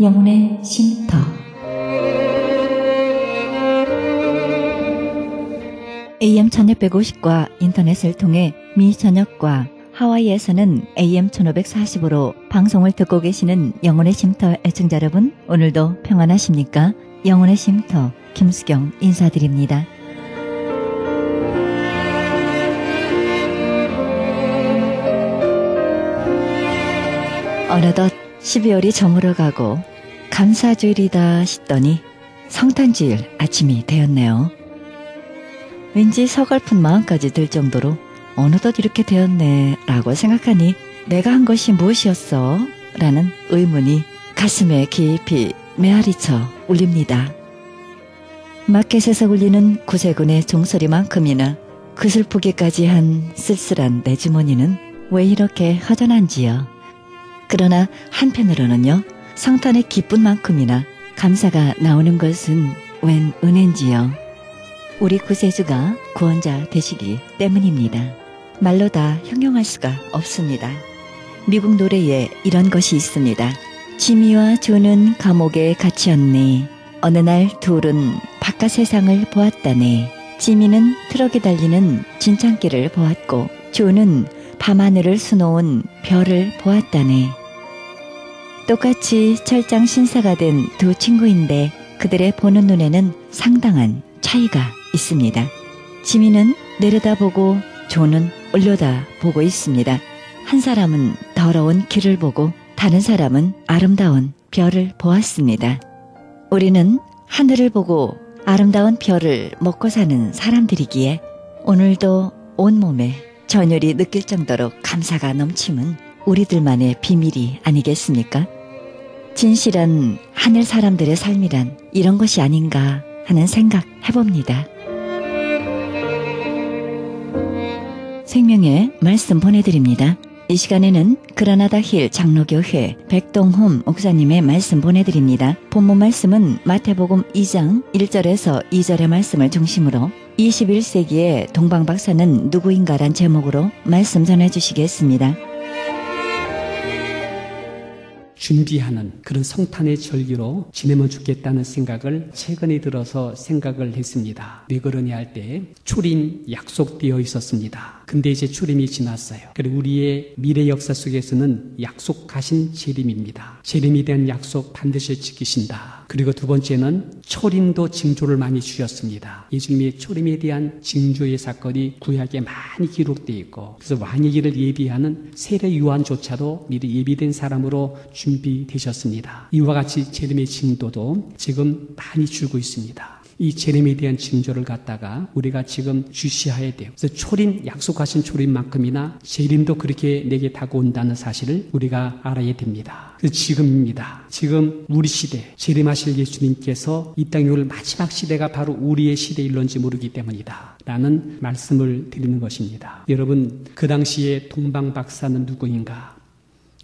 영혼의 쉼터. AM 1650과 인터넷을 통해 미 전역과 하와이에서는 AM 1540으로 방송을 듣고 계시는 영혼의 쉼터 애청자 여러분, 오늘도 평안하십니까? 영혼의 쉼터 김수경 인사드립니다. 어느덧 12월이 저물어가고 감사주일이다 싶더니 성탄주일 아침이 되었네요. 왠지 서글픈 마음까지 들 정도로 어느덧 이렇게 되었네 라고 생각하니 내가 한 것이 무엇이었어? 라는 의문이 가슴에 깊이 메아리쳐 울립니다. 마켓에서 울리는 구세군의 종소리만큼이나 그 슬프기까지 한 쓸쓸한 내 주머니는 왜 이렇게 허전한지요. 그러나 한편으로는요, 성탄의 기쁨만큼이나 감사가 나오는 것은 웬 은혜인지요. 우리 구세주가 구원자 되시기 때문입니다. 말로 다 형용할 수가 없습니다. 미국 노래에 이런 것이 있습니다. 지미와 조는 감옥에 갇혔네. 어느 날 둘은 바깥 세상을 보았다네. 지미는 트럭에 달리는 진창길을 보았고 조는 밤하늘을 수놓은 별을 보았다네. 똑같이 철장 신사가 된 두 친구인데 그들의 보는 눈에는 상당한 차이가 있습니다. 지미는 내려다보고 조는 올려다보고 있습니다. 한 사람은 더러운 길을 보고 다른 사람은 아름다운 별을 보았습니다. 우리는 하늘을 보고 아름다운 별을 먹고 사는 사람들이기에 오늘도 온몸에 전율이 느낄 정도로 감사가 넘침은 우리들만의 비밀이 아니겠습니까? 진실한 하늘 사람들의 삶이란 이런 것이 아닌가 하는 생각 해봅니다. 생명의 말씀 보내드립니다. 이 시간에는 그라나다 힐 장로교회 백동홈 목사님의 말씀 보내드립니다. 본문 말씀은 마태복음 2장 1절에서 2절의 말씀을 중심으로 21세기의 동방박사는 누구인가란 제목으로 말씀 전해주시겠습니다. 준비하는 그런 성탄의 절기로 지내면 좋겠다는 생각을 최근에 들어서 생각을 했습니다. 왜 그러냐 할 때 초림 약속되어 있었습니다. 근데 이제 초림이 지났어요. 그리고 우리의 미래 역사 속에서는 약속하신 재림입니다. 재림에 대한 약속 반드시 지키신다. 그리고 두 번째는 초림도 징조를 많이 주셨습니다. 예수님의 초림에 대한 징조의 사건이 구약에 많이 기록되어 있고, 그래서 왕의 길을 예비하는 세례 요한조차도 미리 예비된 사람으로 준비되셨습니다. 이와 같이 재림의 징조도 지금 많이 주고 있습니다. 이 재림에 대한 징조를 갖다가 우리가 지금 주시해야 돼요. 그래서 초림, 약속하신 초림만큼이나 재림도 그렇게 내게 다가온다는 사실을 우리가 알아야 됩니다. 그래서 지금입니다. 지금 우리 시대, 재림하실 예수님께서 이 땅에 올 마지막 시대가 바로 우리의 시대일런지 모르기 때문이다 라는 말씀을 드리는 것입니다. 여러분, 그 당시에 동방박사는 누구인가?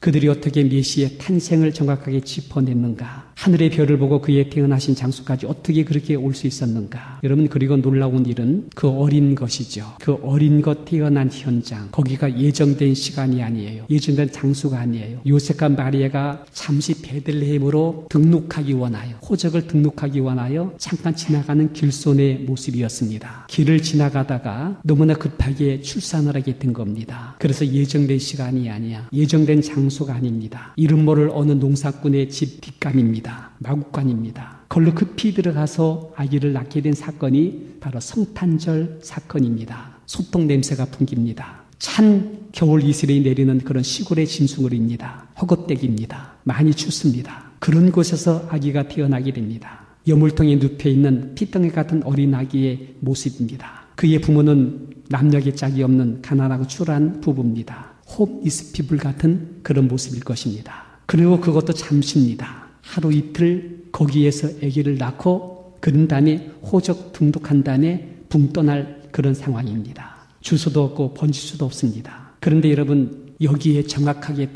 그들이 어떻게 메시의 탄생을 정확하게 짚어냈는가? 하늘의 별을 보고 그의 태어나신 장소까지 어떻게 그렇게 올 수 있었는가? 여러분, 그리고 놀라운 일은 그 어린 것이죠. 그 어린 것 태어난 현장, 거기가 예정된 시간이 아니에요. 예정된 장소가 아니에요. 요셉과 마리아가 잠시 베들레헴으로 등록하기 원하여, 호적을 등록하기 원하여 잠깐 지나가는 길손의 모습이었습니다. 길을 지나가다가 너무나 급하게 출산을 하게 된 겁니다. 그래서 예정된 시간이 아니야. 예정된 장소가 아닙니다. 이름 모를 어느 농사꾼의 집 뒷간입니다. 마구간입니다. 걸로 급히 들어가서 아기를 낳게 된 사건이 바로 성탄절 사건입니다. 소똥 냄새가 풍깁니다. 찬 겨울 이슬이 내리는 그런 시골의 짐승울입니다. 허겁대기입니다. 많이 춥습니다. 그런 곳에서 아기가 태어나게 됩니다. 여물통에 눕혀있는 피덩이 같은 어린 아기의 모습입니다. 그의 부모는 남녀의 짝이 없는 가난하고 추한 부부입니다. 홈 이스피블 같은 그런 모습일 것입니다. 그리고 그것도 잠시입니다. 하루 이틀 거기에서 아기를 낳고 그런 다음에 호적 등록한 다음에 붕 떠날 그런 상황입니다. 주소도 없고 번지수도 없습니다. 그런데 여러분, 여기에 정확하게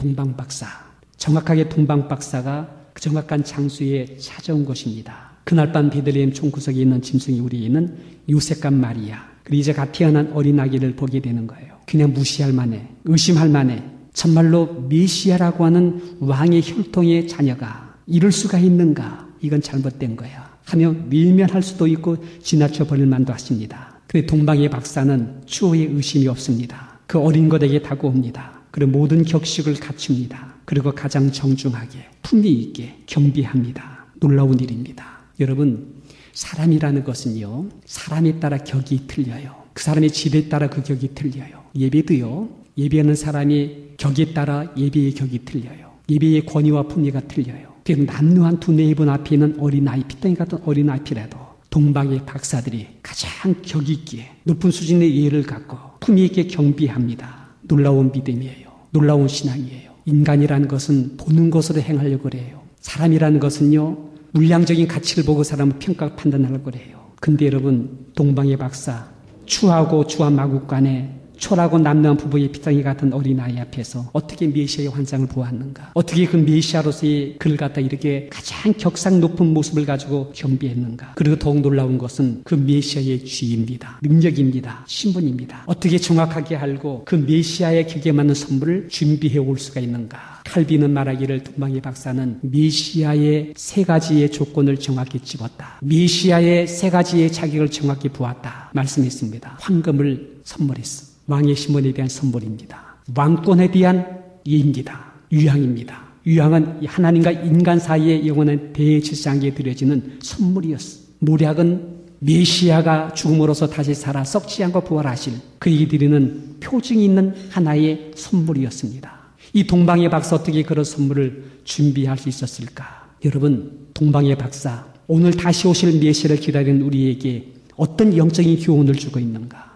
동방박사가 그 정확한 장소에 찾아온 것입니다. 그날 밤 베들레헴 총구석에 있는 짐승이 우리에는 요셉과 마리아, 그리고 이제 갓 태어난 어린 아기를 보게 되는 거예요. 그냥 무시할 만해, 의심할 만해. 정말로 메시아라고 하는 왕의 혈통의 자녀가 이럴 수가 있는가? 이건 잘못된 거야. 하며 밀면할 수도 있고 지나쳐 버릴 만도 하십니다. 그런데 동방의 박사는 추호에 의심이 없습니다. 그 어린 것에게 다가옵니다. 그리고 모든 격식을 갖춥니다. 그리고 가장 정중하게 품위 있게 경비합니다. 놀라운 일입니다. 여러분, 사람이라는 것은요, 사람에 따라 격이 틀려요. 그 사람의 집에 따라 그 격이 틀려요. 예배도요, 예배하는 사람이 격에 따라 예배의 격이 틀려요. 예배의 권위와 품위가 틀려요. 남루한 두 네이번 앞에 있는 어린아이, 피덩이 같은 어린아이라도 동방의 박사들이 가장 격 있게 높은 수준의 예를 갖고 품위 있게 경비합니다. 놀라운 믿음이에요. 놀라운 신앙이에요. 인간이라는 것은 보는 것으로 행하려고 그래요. 사람이라는 것은요, 물량적인 가치를 보고 사람을 평가 판단하려고 그래요. 근데 여러분, 동방의 박사, 추하고 주한 마국간에 초라하고 남루한 부부의 피덩이 같은 어린아이 앞에서 어떻게 메시아의 환상을 보았는가? 어떻게 그 메시아로서의 그를 갖다 이렇게 가장 격상 높은 모습을 가지고 경비했는가? 그리고 더욱 놀라운 것은 그 메시아의 지위입니다. 능력입니다. 신분입니다. 어떻게 정확하게 알고 그 메시아의 격에 맞는 선물을 준비해 올 수가 있는가? 칼빈은 말하기를 동방의 박사는 메시아의 세 가지의 조건을 정확히 집었다. 메시아의 세 가지의 자격을 정확히 보았다. 말씀했습니다. 황금을 선물했어. 왕의 신분에 대한 선물입니다. 왕권에 대한 예입니다. 유향입니다. 유향은 하나님과 인간 사이의 영원한 대제사장에 드려지는 선물이었어. 모략은 메시아가 죽음으로써 다시 살아 썩지 않고 부활하실 그에게 드리는 표징이 있는 하나의 선물이었습니다. 이 동방의 박사 어떻게 그런 선물을 준비할 수 있었을까? 여러분, 동방의 박사, 오늘 다시 오실 메시아를 기다리는 우리에게 어떤 영적인 교훈을 주고 있는가?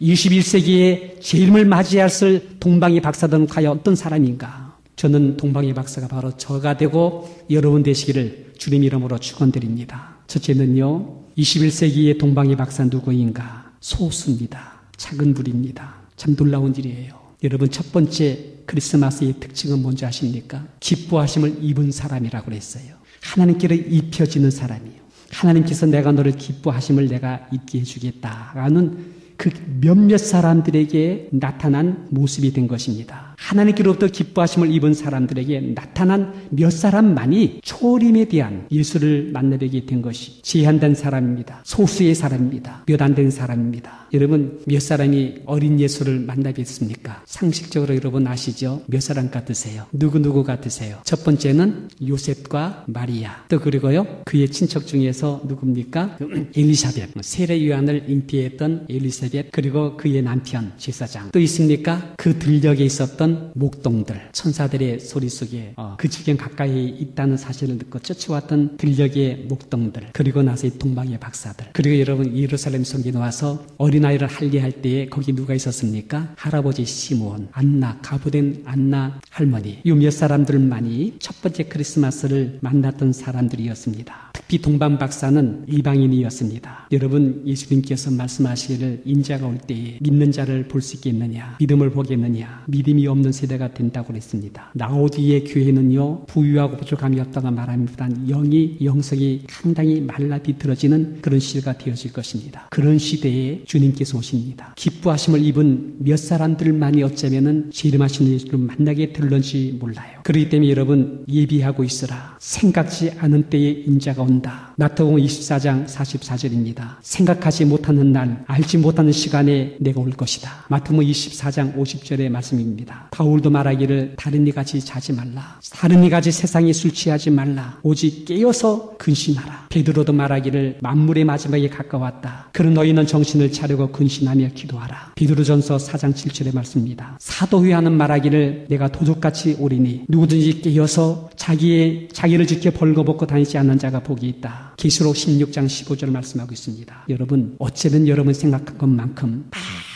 21세기에 재림을 맞이할 동방의 박사들은 과연 어떤 사람인가? 저는 동방의 박사가 바로 저가 되고 여러분 되시기를 주님 이름으로 축원드립니다. 첫째는요, 21세기의 동방의 박사 누구인가? 소수입니다. 작은 부리입니다. 참 놀라운 일이에요. 여러분, 첫 번째 크리스마스의 특징은 뭔지 아십니까? 기뻐하심을 입은 사람이라고 그랬어요. 하나님께로 입혀지는 사람이에요. 하나님께서 내가 너를 기뻐하심을 내가 입게 해주겠다라는 그 몇몇 사람들에게 나타난 모습이 된 것입니다. 하나님께로부터 기뻐하심을 입은 사람들에게 나타난 몇 사람만이 초림에 대한 예수를 만나게 된 것이 제한된 사람입니다. 소수의 사람입니다. 몇 안 된 사람입니다. 여러분, 몇 사람이 어린 예수를 만나겠습니까? 상식적으로 여러분 아시죠? 몇 사람 같으세요? 누구 같으세요? 첫 번째는 요셉과 마리아. 또 그리고요, 그의 친척 중에서 누굽니까? 엘리사벳. 세례 요한을 잉태했던 엘리사벳, 그리고 그의 남편 제사장. 또 있습니까? 그 들녘에 있었던 목동들, 천사들의 소리 속에 그 지경 가까이 있다는 사실을 듣고 쫓아왔던 들녘의 목동들, 그리고 나서 이 동방의 박사들. 그리고 여러분, 예루살렘 성전에 와서 어린아이를 할례할 때에 거기 누가 있었습니까? 할아버지 시므온, 안나, 가부된 안나 할머니. 이 몇 사람들만이 첫 번째 크리스마스를 만났던 사람들이었습니다. 특히 동방 박사는 이방인이었습니다. 여러분, 예수님께서 말씀하시기를 인자가 올 때에 믿는 자를 볼 수 있겠느냐, 믿음을 보겠느냐, 믿음이 없는 세대가 된다고 그랬습니다. 라오디의 교회는요, 부유하고 부족함이 없다고 말합니다만 영성이 상당히 말라 비틀어지는 그런 시대가 되어질 것입니다. 그런 시대에 주님께서 오십니다. 기뻐하심을 입은 몇 사람들만이 어쩌면은 재림하시는 예수를 만나게 될런지 몰라요. 그렇기 때문에 여러분, 예비하고 있으라. 생각지 않은 때에 인자가 온다. 마태복음 24장 44절입니다. 생각하지 못하는 날, 알지 못하는 시간에 내가 올 것이다. 마태복음 24장 50절의 말씀입니다. 바울도 말하기를 다른 이같이 자지 말라. 다른 이같이 세상에 술 취하지 말라. 오직 깨어서 근신하라. 베드로도 말하기를 만물의 마지막에 가까웠다. 그런 너희는 정신을 차리고 근신하며 기도하라. 베드로전서 4장 7절의 말씀입니다. 사도 요한은 말하기를 내가 도둑같이 오리니 누구든지 깨어서 자기를 지켜 벌거벗고 다니지 않는 자가 복이 있다. 계시록 16장 15절 말씀하고 있습니다. 여러분, 어쩌면 여러분 생각한 것만큼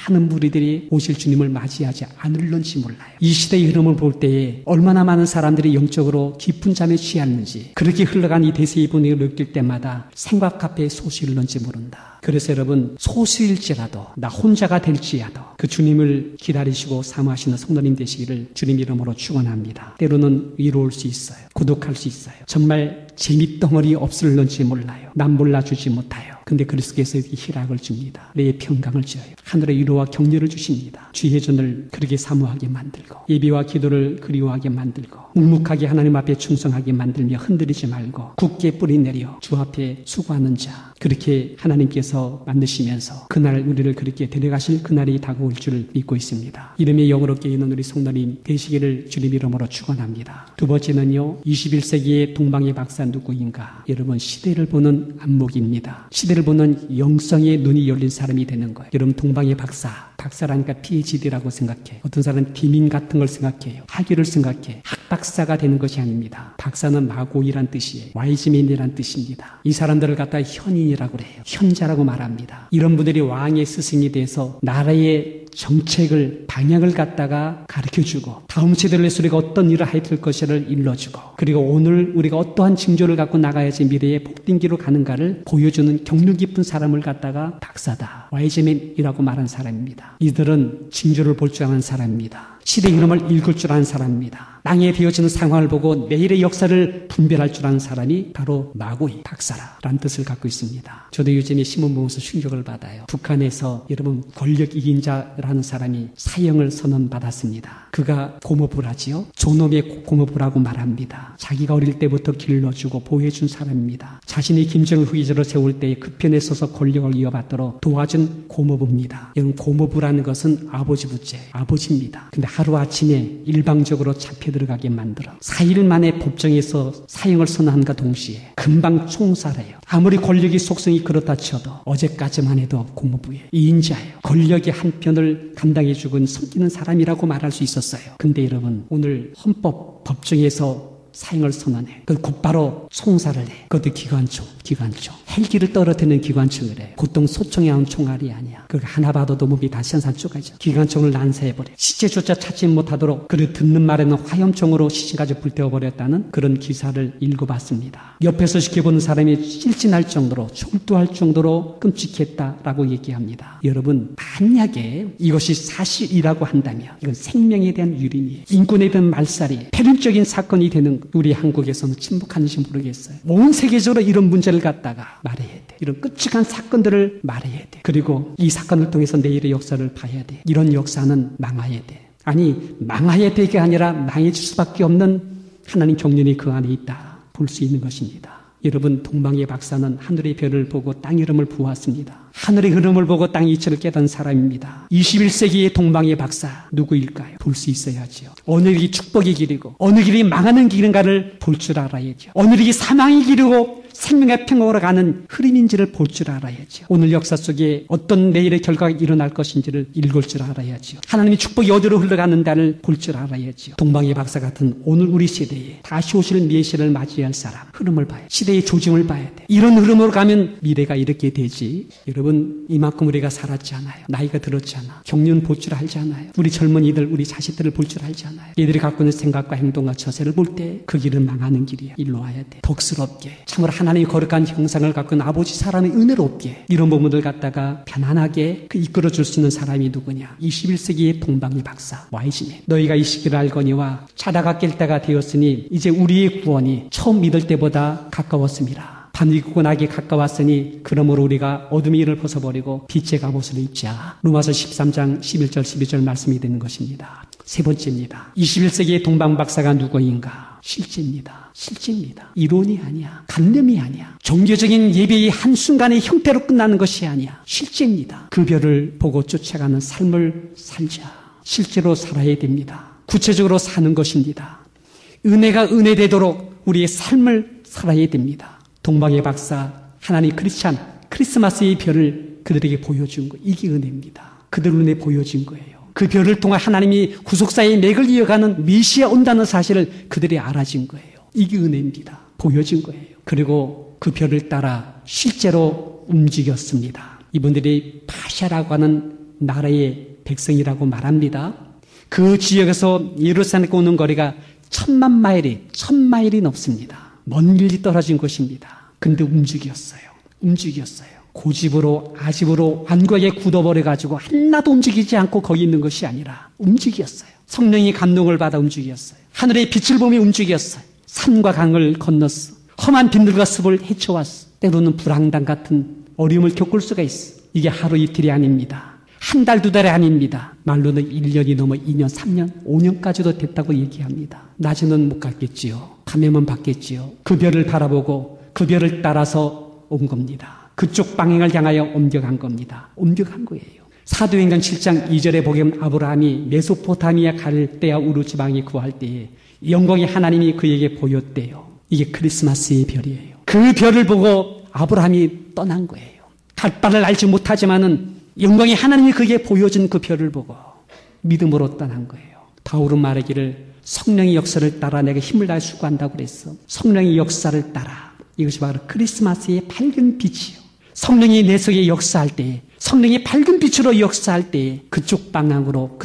많은 무리들이 오실 주님을 맞이하지 않을런지 몰라요. 이 시대의 흐름을 볼 때에 얼마나 많은 사람들이 영적으로 깊은 잠에 취했는지, 그렇게 흘러간 이 대세의 분위기를 느낄 때마다 생각 앞에 소수일런지 모른다. 그래서 여러분, 소수일지라도 나 혼자가 될지라도 그 주님을 기다리시고 사모하시는 성도님 되시기를 주님 이름으로 축원합니다. 때로는 위로울 수 있어요. 고독할 수 있어요. 정말 재밌덩어리 없을런지 몰라요. 남 몰라주지 못해요. 근데 그리스도께서 희락을 줍니다. 내 평강을 줘요. 하늘의 위로와 격려를 주십니다. 주의 전을 그렇게 사모하게 만들고 예배와 기도를 그리워하게 만들고 묵묵하게 하나님 앞에 충성하게 만들며 흔들리지 말고 굳게 뿌리 내려 주 앞에 수고하는 자, 그렇게 하나님께서 만드시면서 그날 우리를 그렇게 데려가실 그날이 다가올 줄 믿고 있습니다. 이름이 영어롭게 있는 우리 성도님 되시기를 주님 이름으로 축원합니다. 두 번째는요, 21세기의 동방의 박사 누구인가? 여러분, 시대를 보는 안목입니다. 시대를 보는 영성의 눈이 열린 사람이 되는 거예요. 여러분, 동방의 박사라니까 PhD라고 생각해. 어떤 사람은 디민 같은 걸 생각해요. 학위를 생각해. 학박사가 되는 것이 아닙니다. 박사는 마고이란 뜻이에요. 와이즈맨이란 뜻입니다. 이 사람들을 갖다 현인이라고 그래요. 현자라고 말합니다. 이런 분들이 왕의 스승이 돼서 나라의 정책을, 방향을 갖다가 가르쳐주고 다음 세대를 위해서 우리가 어떤 일을 해야 될 것을 일러주고 그리고 오늘 우리가 어떠한 징조를 갖고 나가야지 미래의 복된기로 가는가를 보여주는 경륜 깊은 사람을 갖다가 박사다, 와이즈맨이라고 말한 사람입니다. 이들은 징조를 볼 줄 아는 사람입니다. 시대의 흐름을 읽을 줄 아는 사람입니다. 땅에 되어지는 상황을 보고 내일의 역사를 분별할 줄 아는 사람이 바로 마고이 박사라는 뜻을 갖고 있습니다. 저도 요즘에 신문 보면서 충격을 받아요. 북한에서 여러분 권력 이긴 자라는 사람이 사형을 선언받았습니다. 그가 고모부라지요. 존엄의 고모부라고 말합니다. 자기가 어릴 때부터 길러주고 보호해준 사람입니다. 자신이 김정일 후계자로 세울 때에 그 편에 서서 권력을 이어받도록 도와준 고모부입니다. 여러분, 고모부라는 것은 아버지 부째, 아버지입니다. 근데 하루아침에 일방적으로 잡혀 들어가게 만들어 4일 만에 법정에서 사형을 선언한과 동시에 금방 총살해요. 아무리 권력의 속성이 그렇다 쳐도 어제까지만 해도 고모부의 2인자예요. 권력의 한편을 감당해 주고 섬기는 사람이라고 말할 수 있었어요. 근데 여러분, 오늘 헌법 법정에서 사형을 선언해. 그 곧바로 총살을 해. 그것도 기관총. 헬기를 떨어뜨리는 기관총을 해. 보통 소총이 나온 총알이 아니야. 그거 하나 봐도 몸이 다 산산조각이죠. 기관총을 난사해버려. 시체조차 찾지 못하도록 그를 듣는 말에는 화염총으로 시신까지 불태워버렸다는 그런 기사를 읽어봤습니다. 옆에서 지켜보는 사람이 실진할 정도로, 졸도할 정도로 끔찍했다라고 얘기합니다. 여러분, 만약에 이것이 사실이라고 한다면 이건 생명에 대한 유린이에요. 인권에 대한 말살이 패륜적인 사건이 되는 우리 한국에서는 침묵하는지 모르겠어요. 온 세계적으로 이런 문제를 갖다가 말해야 돼. 이런 끔찍한 사건들을 말해야 돼. 그리고 이 사건을 통해서 내일의 역사를 봐야 돼. 이런 역사는 망해야 돼. 아니, 망해야 될 게 아니라 망해질 수밖에 없는 하나님 경륜이 그 안에 있다. 볼 수 있는 것입니다. 여러분, 동방의 박사는 하늘의 별을 보고 땅 이름을 보았습니다. 하늘의 흐름을 보고 땅의 이치를 깨달은 사람입니다. 21세기의 동방의 박사 누구일까요? 볼 수 있어야죠. 어느 길이 축복의 길이고 어느 길이 망하는 길인가를 볼 줄 알아야죠. 어느 길이 사망의 길이고 생명의 평강으로 가는 흐름인지를 볼 줄 알아야죠. 오늘 역사 속에 어떤 내일의 결과가 일어날 것인지를 읽을 줄 알아야죠. 하나님의 축복이 어디로 흘러가는가를 볼 줄 알아야죠. 동방의 박사 같은 오늘 우리 시대에 다시 오실 메시아를 맞이할 사람 흐름을 봐야 돼. 시대의 조짐을 봐야 돼. 이런 흐름으로 가면 미래가 이렇게 되지. 여러분, 이만큼 우리가 살았지 않아요. 나이가 들었지 않아. 경륜 볼 줄 알지 않아요. 우리 젊은이들, 우리 자식들을 볼 줄 알지 않아요. 얘들이 갖고 있는 생각과 행동과 처세를 볼 때 그 길은 망하는 길이야. 일로 와야 돼. 복스럽게 참으로 하나님의 거룩한 형상을 갖고 있는 아버지 사람의 은혜롭게 이런 부분들 갖다가 편안하게 이끌어줄 수 있는 사람이 누구냐? 21세기의 동방의 박사 와이즈맨. 너희가 이 시기를 알거니와 자다가 깰 때가 되었으니 이제 우리의 구원이 처음 믿을 때보다 가까웠습니다. 밤이 굳건하게 가까웠으니 그러므로 우리가 어둠의 일을 벗어버리고 빛의 갑옷을 입자. 로마서 13장 11절 12절 말씀이 되는 것입니다. 세 번째입니다. 21세기의 동방 박사가 누구인가? 실제입니다. 이론이 아니야. 관념이 아니야. 종교적인 예배의 한순간의 형태로 끝나는 것이 아니야. 실제입니다. 그 별을 보고 쫓아가는 삶을 살자. 실제로 살아야 됩니다. 구체적으로 사는 것입니다. 은혜가 은혜되도록 우리의 삶을 살아야 됩니다. 동방의 박사, 하나님 크리스찬, 크리스마스의 별을 그들에게 보여준 거, 이게 은혜입니다. 그들 눈에 보여진 거예요. 그 별을 통해 하나님이 구속사의 맥을 이어가는 메시아 온다는 사실을 그들이 알아진 거예요. 이게 은혜입니다. 보여진 거예요. 그리고 그 별을 따라 실제로 움직였습니다. 이분들이 파샤라고 하는 나라의 백성이라고 말합니다. 그 지역에서 예루살렘에 오는 거리가 1000마일이 넘습니다. 먼 길이 떨어진 곳입니다. 근데 움직였어요. 고집으로 아집으로 완고하게 굳어버려가지고 하나도 움직이지 않고 거기 있는 것이 아니라 움직였어요. 성령의 감동을 받아 움직였어요. 하늘의 빛을 보며 움직였어요. 산과 강을 건넜어. 험한 빈들과 습을 헤쳐왔어. 때로는 불황당 같은 어려움을 겪을 수가 있어. 이게 하루 이틀이 아닙니다. 한 달, 두 달이 아닙니다. 말로는 1년이 넘어 2년, 3년, 5년까지도 됐다고 얘기합니다. 낮에는 못 갔겠지요. 밤에만 봤겠지요. 그 별을 바라보고 그 별을 따라서 온 겁니다. 그쪽 방향을 향하여 옮겨간 겁니다. 옮겨간 거예요. 사도행전 7장 2절에 보면 아브라함이 메소포타미아 갈대아 우르 지방에 구할 때에 영광의 하나님이 그에게 보였대요. 이게 크리스마스의 별이에요. 그 별을 보고 아브라함이 떠난 거예요. 갈 바를 알지 못하지만은 영광의 하나님이 그에게 보여준 그 별을 보고 믿음으로 떠난 거예요. 바울은 말하기를 성령의 역사를 따라 내가 힘을 다해 수고한다고 그랬어. 성령의 역사를 따라. 이것이 바로 크리스마스의 밝은 빛이요. 성령이 내 속에 역사할 때, 성령이 밝은 빛으로 역사할 때 그쪽 방향으로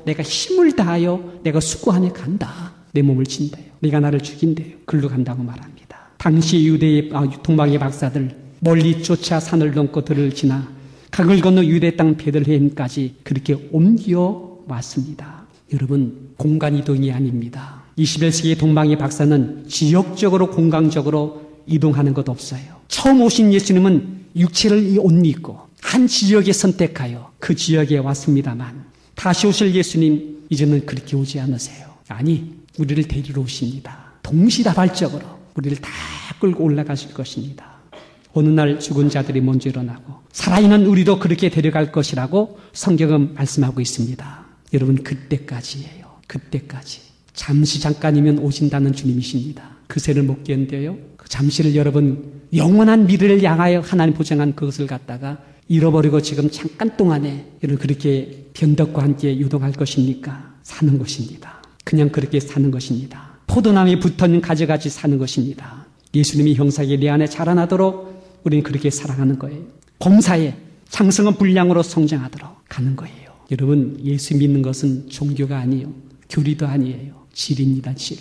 내가 힘을 다하여 내가 수고하며 간다. 내 몸을 진대요. 네가 나를 죽인대요. 글로 간다고 말합니다. 당시 유대의 동방의 박사들 멀리 쫓아 산을 넘고 들을 지나 강을 건너 유대 땅 베들레헴까지 그렇게 옮겨 왔습니다. 여러분, 공간 이동이 아닙니다. 21세기의 동방의 박사는 지역적으로 공간적으로 이동하는 것 없어요. 처음 오신 예수님은 육체를 옷 입고 한 지역에 선택하여 그 지역에 왔습니다만 다시 오실 예수님 이제는 그렇게 오지 않으세요. 아니, 우리를 데리러 오십니다. 동시다발적으로 우리를 다 끌고 올라가실 것입니다. 어느 날 죽은 자들이 먼저 일어나고 살아있는 우리도 그렇게 데려갈 것이라고 성경은 말씀하고 있습니다. 여러분, 그때까지예요. 그때까지. 잠시 잠깐이면 오신다는 주님이십니다. 그새를 못 견뎌요. 그 잠시를 여러분 영원한 미래를 향하여 하나님 보장한 그것을 갖다가 잃어버리고 지금 잠깐 동안에 여러분 그렇게 변덕과 함께 유동할 것입니까? 사는 것입니다. 그냥 그렇게 사는 것입니다. 포도나무에 붙어있는 가지같이 사는 것입니다. 예수님이 형상이 내 안에 자라나도록 우리는 그렇게 살아가는 거예요. 범사에 장성한 분량으로 성장하도록 가는 거예요. 여러분, 예수 믿는 것은 종교가 아니에요. 교리도 아니에요. 질입니다. 질.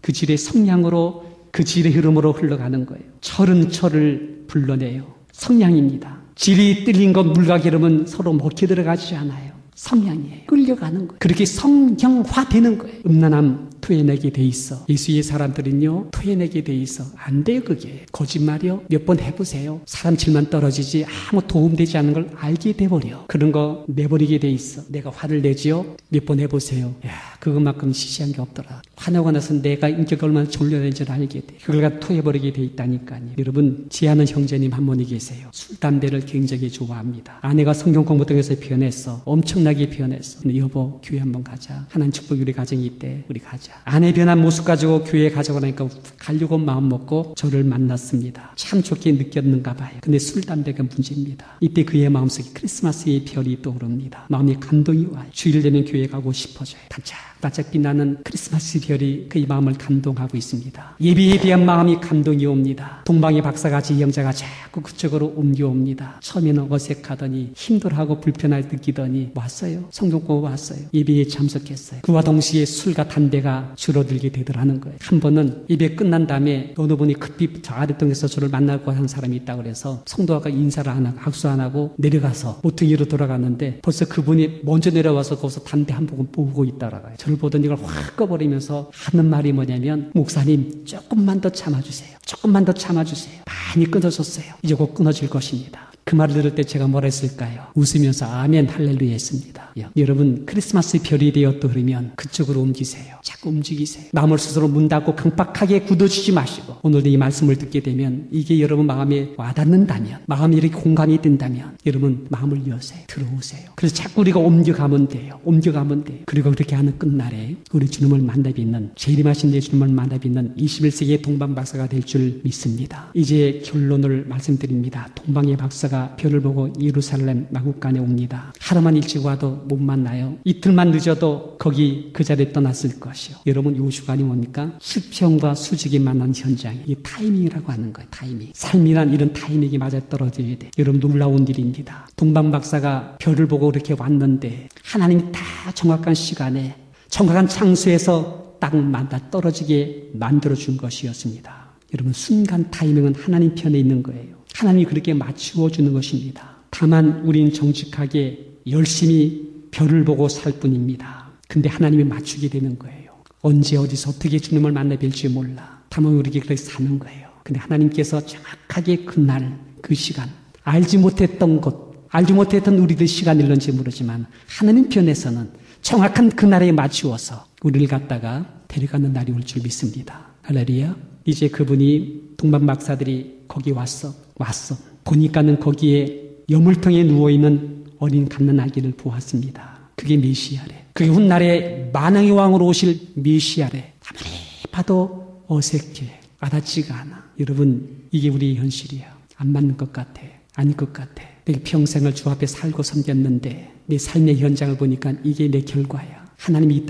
그 질의 성량으로 그 질의 흐름으로 흘러가는 거예요. 철은 철을 불러내요. 성량입니다. 질이 뜰린 것 물과 기름은 서로 먹혀 들어가지 않아요. 성량이에요. 끌려가는 거예요. 그렇게 성형화되는 거예요. 음란함 토해내게 돼 있어. 예수의 사람들은요, 토해내게 돼 있어. 안 돼요, 그게. 거짓말이요. 몇 번 해보세요. 사람 질만 떨어지지 아무 도움되지 않는 걸 알게 돼버려. 그런 거 내버리게 돼 있어. 내가 화를 내지요? 몇 번 해보세요. 야, 그것만큼 시시한 게 없더라. 화나고 나서 내가 인격이 얼마나 졸려내는지를 알게 돼. 그걸 갖다 토해버리게 돼 있다니까요. 여러분, 지하는 형제님 한 분이 계세요. 술, 담배를 굉장히 좋아합니다. 아내가 성경 공부 등에서 변했어. 엄청나게 변했어. 여보, 교회 한번 가자. 하나님 축복이 우리 가정에 있대. 우리 가자. 아내 변한 모습 가지고 교회에 가자고 하니까 가려고 마음 먹고 저를 만났습니다. 참 좋게 느꼈는가 봐요. 근데 술, 담배가 문제입니다. 이때 그의 마음속에 크리스마스의 별이 떠오릅니다. 마음에 감동이 와요. 주일 되면 교회 가고 싶어져요. 반짝반짝 빛나는 크리스마스 별이 그의 마음을 감동하고 있습니다. 예배에 대한 마음이 감동이 옵니다. 동방의 박사같이 영자가 자꾸 그쪽으로 옮겨옵니다. 처음에는 어색하더니 힘들어하고 불편하게 느끼더니 왔어요. 성경 공부 왔어요. 예배에 참석했어요. 그와 동시에 술과 담배가 줄어들게 되더라는 거예요. 한 번은 예배 끝난 다음에 어느 분이 급히 저 아랫동에서 저를 만나고 하는 사람이 있다고 그래서 성도가 인사를 안 하고 악수 안 하고 내려가서 모퉁이로 돌아가는데 벌써 그분이 먼저 내려와서 거기서 담배 한 모금 보고 있더라고요. 저를 보더니 이걸 확 꺼버리면서 하는 말이 뭐냐면, 목사님 조금만 더 참아주세요. 조금만 더 참아주세요. 많이 끊어졌어요. 이제 곧 끊어질 것입니다. 그 말을 들을 때 제가 뭐라 했을까요? 웃으면서 아멘 할렐루야 했습니다. 여러분, 크리스마스 별이 되어 떠오르면 그쪽으로 옮기세요. 자꾸 움직이세요. 마음을 스스로 문 닫고 강박하게 굳어주지 마시고, 오늘도 이 말씀을 듣게 되면 이게 여러분 마음에 와닿는다면, 마음이 이렇게 공감이 된다면 여러분 마음을 여세요. 들어오세요. 그래서 자꾸 우리가 옮겨가면 돼요. 옮겨가면 돼요. 그리고 그렇게 하는 끝날에 우리 주님을 만나 뵙는, 재림하신 내 주님을 만나 뵙는 21세기의 동방박사가 될 줄 믿습니다. 이제 결론을 말씀드립니다. 동방의 박사가 별을 보고 예루살렘 마국간에 옵니다. 하루만 일찍 와도 못 만나요. 이틀만 늦어도 거기 그 자리에 떠났을 것이요. 여러분, 요 주간이 뭡니까? 수평과 수직이 만난 현장이, 이 타이밍이라고 하는 거예요. 타이밍. 삶이란 이런 타이밍이 맞아 떨어져야 돼. 여러분, 놀라운 일입니다. 동방박사가 별을 보고 이렇게 왔는데 하나님이 다 정확한 시간에 정확한 장소에서 딱 맞아 떨어지게 만들어준 것이었습니다. 여러분, 순간 타이밍은 하나님 편에 있는 거예요. 하나님이 그렇게 맞추어 주는 것입니다. 다만 우린 정직하게 열심히 별을 보고 살 뿐입니다. 근데 하나님이 맞추게 되는 거예요. 언제 어디서 어떻게 주님을 만나 뵐지 몰라. 다만 우리에게 그렇게 사는 거예요. 근데 하나님께서 정확하게 그날 그 시간, 알지 못했던 것, 알지 못했던 우리들 시간일런지 모르지만 하나님 편에서는 정확한 그날에 맞추어서 우리를 갖다가 데려가는 날이 올 줄 믿습니다. 할렐루야. 이제 그분이 동방 박사들이 거기 왔어. 보니까는 거기에 여물통에 누워있는 어린 갓난아기를 보았습니다. 그게 메시아래. 그게 훗날에 만왕의 왕으로 오실 메시아래. 아무리 봐도 어색해. 와닿지가 않아. 여러분, 이게 우리의 현실이야. 안 맞는 것 같아. 아닐 것 같아. 내가 평생을 주 앞에 살고 섬겼는데 내 삶의 현장을 보니까 이게 내 결과야. 하나님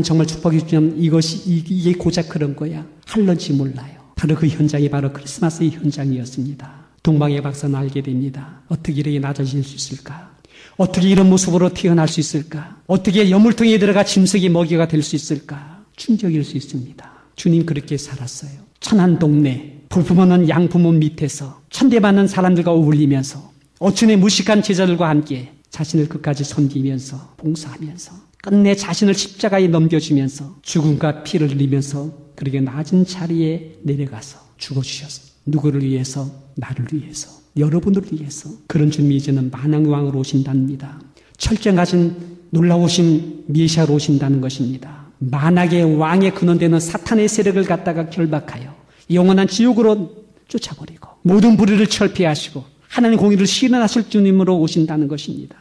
정말 축복해 주면 이게 고작 그런 거야. 할런지 몰라요. 바로 그 현장이 바로 크리스마스의 현장이었습니다. 동방의 박사는 알게 됩니다. 어떻게 이렇게 낮아질 수 있을까? 어떻게 이런 모습으로 태어날 수 있을까? 어떻게 여물통에 들어가 짐승의 먹이가 될 수 있을까? 충격일 수 있습니다. 주님 그렇게 살았어요. 천한 동네, 볼품없는 양부모 밑에서 천대받는 사람들과 어울리면서 어촌의 무식한 제자들과 함께 자신을 끝까지 섬기면서 봉사하면서 끝내 자신을 십자가에 넘겨주면서 죽음과 피를 흘리면서 그렇게 낮은 자리에 내려가서 죽어주셨어요. 누구를 위해서? 나를 위해서, 여러분을 위해서. 그런 주님이 이제는 만왕의 왕으로 오신답니다. 철저하신 놀라우신 메시아로 오신다는 것입니다. 만악의 왕의 근원되는 사탄의 세력을 갖다가 결박하여 영원한 지옥으로 쫓아버리고 모든 불의를 철폐하시고 하나님 공의를 실현하실 주님으로 오신다는 것입니다.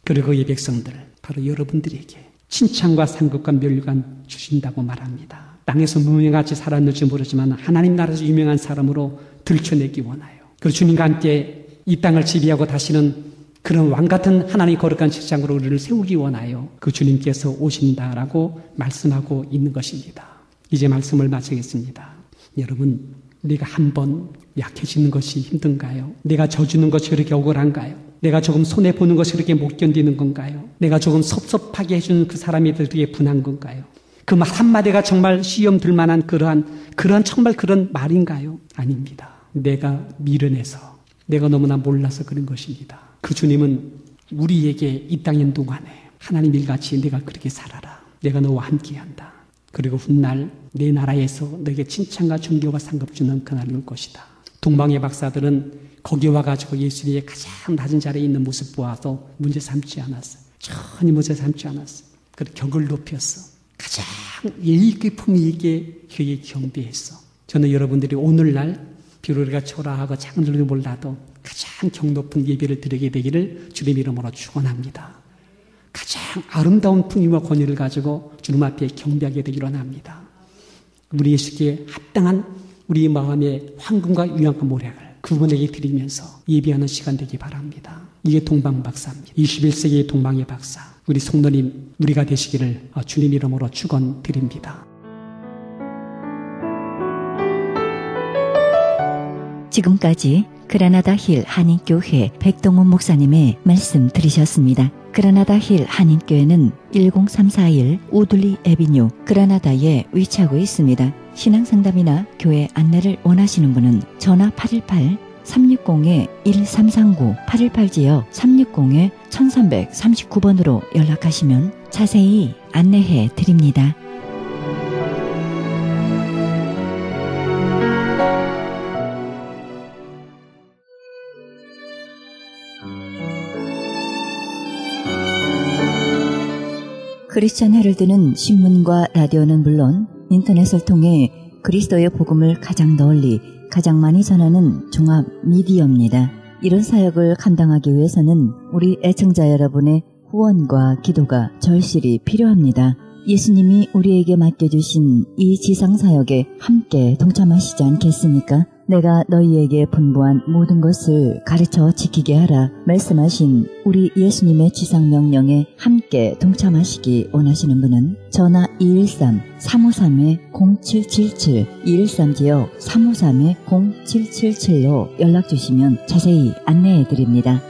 그리고 이 백성들, 바로 여러분들에게 칭찬과 상급과 멸류관 주신다고 말합니다. 땅에서 무명같이 살았는지 모르지만 하나님 나라에서 유명한 사람으로 들춰내기 원해요. 그리고 주님과 함께 이 땅을 지배하고 다시는 그런 왕같은 하나님 거룩한 직장으로 우리를 세우기 원하여 그 주님께서 오신다라고 말씀하고 있는 것입니다. 이제 말씀을 마치겠습니다. 여러분, 내가 한번 약해지는 것이 힘든가요? 내가 져주는 것이 그렇게 억울한가요? 내가 조금 손해보는 것이 그렇게 못 견디는 건가요? 내가 조금 섭섭하게 해주는 그 사람이 되게 분한 건가요? 그 말 한마디가 정말 시험 들 만한 그러한 정말 그런 말인가요? 아닙니다. 내가 미련해서, 내가 너무나 몰라서 그런 것입니다. 그 주님은 우리에게 이 땅에 있는 동안에 하나님 일같이 내가 그렇게 살아라. 내가 너와 함께한다. 그리고 훗날 내 나라에서 너에게 칭찬과 존경과 상급 주는 그날이 올 것이다. 동방의 박사들은 거기 와가지고 예수님의 가장 낮은 자리에 있는 모습 보아서 문제 삼지 않았어. 전혀 문제 삼지 않았어. 그리고 격을 높였어. 가장 예의 있게 품위 있게 그에게 경배했어. 저는 여러분들이 오늘날 비록 우리가 초라하고 작은 줄도 몰라도 가장 경 높은 예배를 드리게 되기를 주님 이름으로 축원합니다. 가장 아름다운 품위와 권위를 가지고 주님 앞에 경배하게 되기를 원합니다. 우리 예수께 합당한 우리 마음의 황금과 유향과 모략을 그분에게 드리면서 예배하는 시간 되기 바랍니다. 이게 동방박사입니다. 21세기의 동방의 박사, 우리 성도님 우리가 되시기를 주님 이름으로 축원드립니다. 지금까지 그라나다 힐 한인교회 백동원 목사님의 말씀 들으셨습니다. 그라나다 힐 한인교회는 10341 우들리 애비뉴 그라나다에 위치하고 있습니다. 신앙상담이나 교회 안내를 원하시는 분은 전화 818-360-1339 818지역 360-1339번으로 연락하시면 자세히 안내해 드립니다. 크리스천 헤럴드는 신문과 라디오는 물론 인터넷을 통해 그리스도의 복음을 가장 널리 가장 많이 전하는 종합 미디어입니다. 이런 사역을 감당하기 위해서는 우리 애청자 여러분의 후원과 기도가 절실히 필요합니다. 예수님이 우리에게 맡겨주신 이 지상사역에 함께 동참하시지 않겠습니까? 내가 너희에게 분부한 모든 것을 가르쳐 지키게 하라 말씀하신 우리 예수님의 지상명령에 함께 동참하시기 원하시는 분은 전화 213-353-0777 213지역 353-0777로 연락주시면 자세히 안내해드립니다.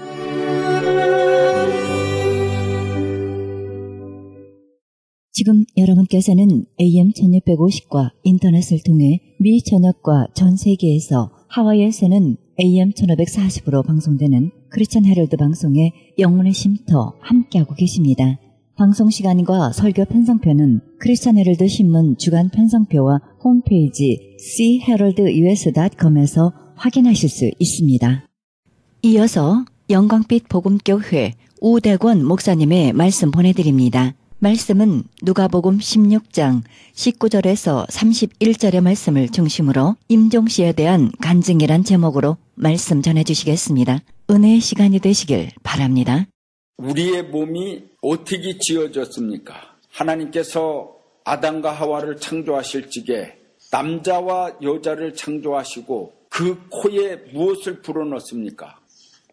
지금 여러분께서는 AM 1650과 인터넷을 통해 미 전역과 전 세계에서 하와이에서는 AM 1540으로 방송되는 크리스천 헤럴드 방송의 영혼의 쉼터 함께하고 계십니다. 방송 시간과 설교 편성표는 크리스천 헤럴드 신문 주간 편성표와 홈페이지 cheheraldus.com에서 확인하실 수 있습니다. 이어서 영광빛 복음교회 우대권 목사님의 말씀 보내드립니다. 말씀은 누가복음 16장 19절에서 31절의 말씀을 중심으로 임종시에 대한 간증이란 제목으로 말씀 전해주시겠습니다. 은혜의 시간이 되시길 바랍니다. 우리의 몸이 어떻게 지어졌습니까? 하나님께서 아담과 하와를 창조하실 적에 남자와 여자를 창조하시고 그 코에 무엇을 불어넣습니까?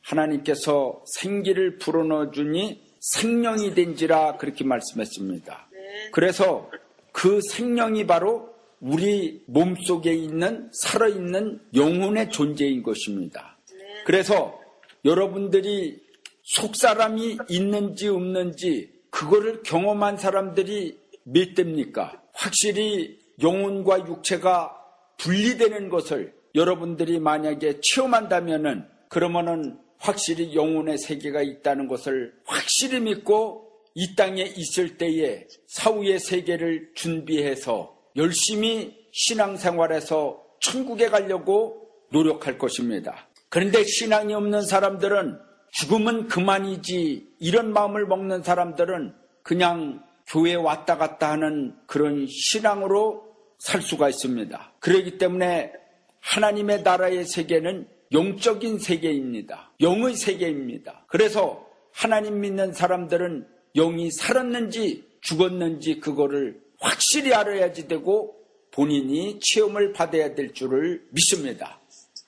하나님께서 생기를 불어넣어주니 생명이 된지라 그렇게 말씀했습니다. 그래서 그 생명이 바로 우리 몸속에 있는 살아있는 영혼의 존재인 것입니다. 그래서 여러분들이 속사람이 있는지 없는지 그거를 경험한 사람들이 몇 대입니까? 확실히 영혼과 육체가 분리되는 것을 여러분들이 만약에 체험한다면은 그러면은 확실히 영혼의 세계가 있다는 것을 확실히 믿고 이 땅에 있을 때에 사후의 세계를 준비해서 열심히 신앙생활에서 천국에 가려고 노력할 것입니다. 그런데 신앙이 없는 사람들은 죽으면 그만이지 이런 마음을 먹는 사람들은 그냥 교회에 왔다 갔다 하는 그런 신앙으로 살 수가 있습니다. 그렇기 때문에 하나님의 나라의 세계는 영적인 세계입니다. 영의 세계입니다. 그래서 하나님 믿는 사람들은 영이 살았는지 죽었는지 그거를 확실히 알아야지 되고 본인이 체험을 받아야 될 줄을 믿습니다.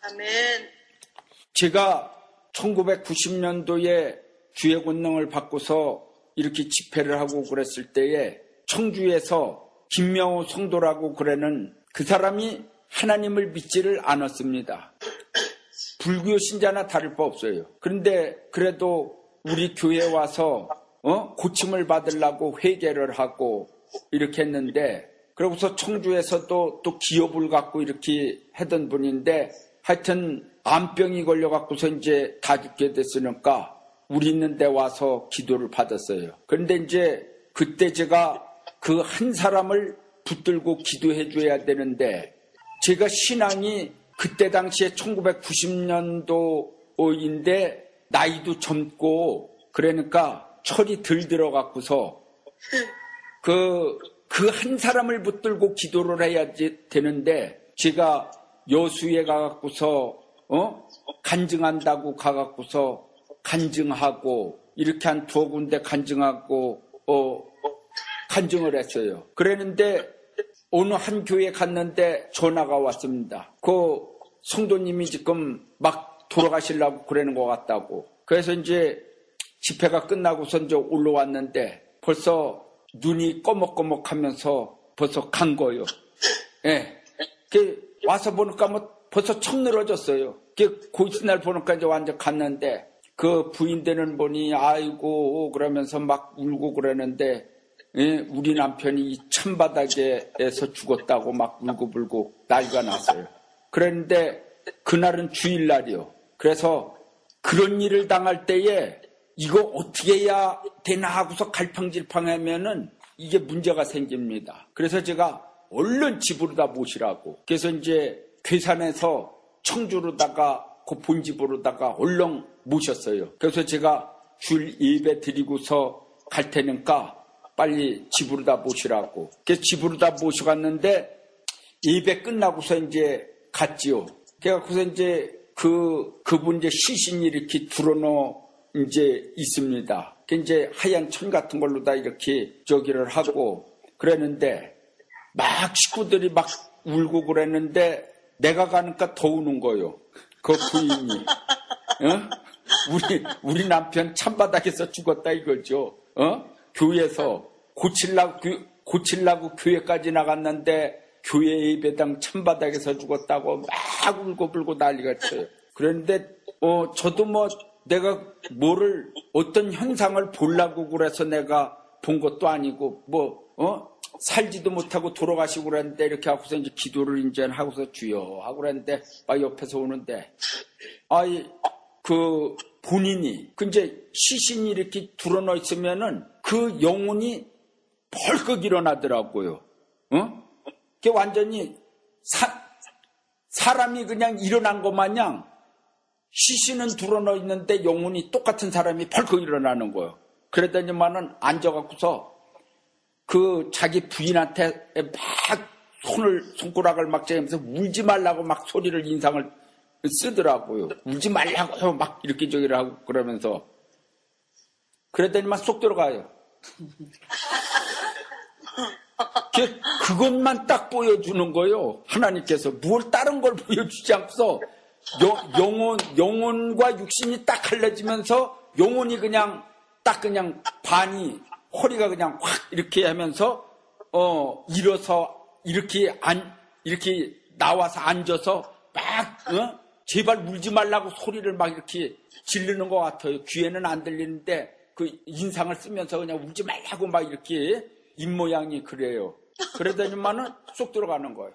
아멘. 제가 1990년도에 주의 권능을 받고서 이렇게 집회를 하고 그랬을 때에 청주에서 김명호 성도라고 그러는 그 사람이 하나님을 믿지를 않았습니다. 불교 신자나 다를 바 없어요. 그런데 그래도 우리 교회에 와서 고침을 받으려고 회개를 하고 이렇게 했는데 그러고서 청주에서도 또 기업을 갖고 이렇게 하던 분인데 하여튼 암병이 걸려갖고서 이제 다 죽게 됐으니까 우리 있는 데 와서 기도를 받았어요. 그런데 이제 그때 제가 그 한 사람을 붙들고 기도해 줘야 되는데 제가 신앙이 그때 당시에 1990년도인데 나이도 젊고 그러니까 철이 덜 들어갖고서 그 한 사람을 붙들고 기도를 해야 되는데 제가 여수에 가갖고서 간증한다고 가갖고서 간증하고 이렇게 한 2군데 간증하고 간증을 했어요. 그랬는데 어느 한 교회에 갔는데 전화가 왔습니다. 그 성도님이 지금 막 돌아가시려고 그러는 것 같다고. 그래서 이제 집회가 끝나고서 이제 올라왔는데 벌써 눈이 꺼먹꺼먹하면서 벌써 간 거예요. 예. 와서 보니까 뭐 벌써 척 늘어졌어요. 고이날 보니까 이제 완전 갔는데 그 부인되는 분이 아이고 그러면서 막 울고 그러는데 예, 우리 남편이 이 찬바닥에서 죽었다고 막 울고불고 난리가 났어요. 그랬는데 그날은 주일날이요. 그래서 그런 일을 당할 때에 이거 어떻게 해야 되나 하고서 갈팡질팡하면은 이게 문제가 생깁니다. 그래서 제가 얼른 집으로 다 모시라고. 그래서 이제 괴산에서 청주로다가 그 본집으로다가 얼른 모셨어요. 그래서 제가 줄 예배 드리고서 갈 테니까 빨리 집으로 다 모시라고. 그래서 집으로 다 모셔갔는데 예배 끝나고서 이제 갔지요. 그래서 이제 그분 이제 시신이 이렇게 드러놓 이제 있습니다. 이제 하얀 천 같은 걸로 다 이렇게 저기를 하고 그랬는데 막 식구들이 막 울고 그랬는데 내가 가니까 더 우는 거요. 그 부인이. 우리 남편 찬바닥에서 죽었다 이거죠. 교회에서 고치려고 교회까지 나갔는데 교회 예배당 찬바닥에서 죽었다고 막 울고불고 난리가 쳐요. 그런데 저도 뭐 내가 뭐를 어떤 현상을 보려고 그래서 내가 본 것도 아니고 살지도 못하고 돌아가시고 그랬는데 이렇게 하고서 이제 기도를 이제 하고서 주여 하고 그랬는데 막 옆에서 오는데 그 본인이 이제 시신이 이렇게 드러나 있으면은 그 영혼이 벌컥 일어나더라고요. 그게 완전히 사람이 그냥 일어난 것 마냥 시신은 드러나 있는데 영혼이 똑같은 사람이 벌컥 일어나는 거예요. 그랬더니만은 앉아갖고서 그 자기 부인한테 막 손가락을 막 재면서 울지 말라고 막 소리를 인상을 쓰더라고요. 울지 말라고 막 이렇게 저기를 하고 그러면서 그랬더니만 쏙 들어가요. 그것만 딱 보여주는 거예요. 하나님께서 뭘 다른 걸 보여주지 않고서 영혼과 육신이 딱 갈라지면서 영혼이 그냥 딱 그냥 반이 허리가 그냥 확 이렇게 하면서 일어서 이렇게 나와서 앉아서 막 제발 울지 말라고 소리를 막 이렇게 지르는 것 같아요. 귀에는 안 들리는데 그 인상을 쓰면서 그냥 울지 말라고 막 이렇게 입모양이 그래요. 그러더니만은 쏙 들어가는 거예요.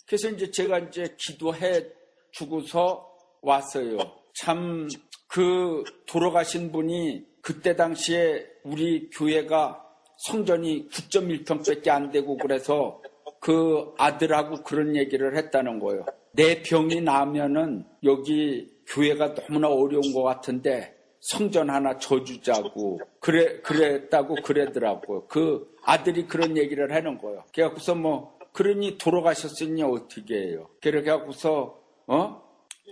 그래서 이제 제가 이제 기도해 주고서 왔어요. 참 그 돌아가신 분이 그때 당시에 우리 교회가 성전이 9.1평밖에 안 되고 그래서 그 아들하고 그런 얘기를 했다는 거예요. 내 병이 나면은 여기 교회가 너무나 어려운 것 같은데 성전 하나 져주자고 그랬다고 그러더라고요. 그 아들이 그런 얘기를 하는 거예요. 그래갖고서 그러니 돌아가셨으니 어떻게 해요? 그래갖고서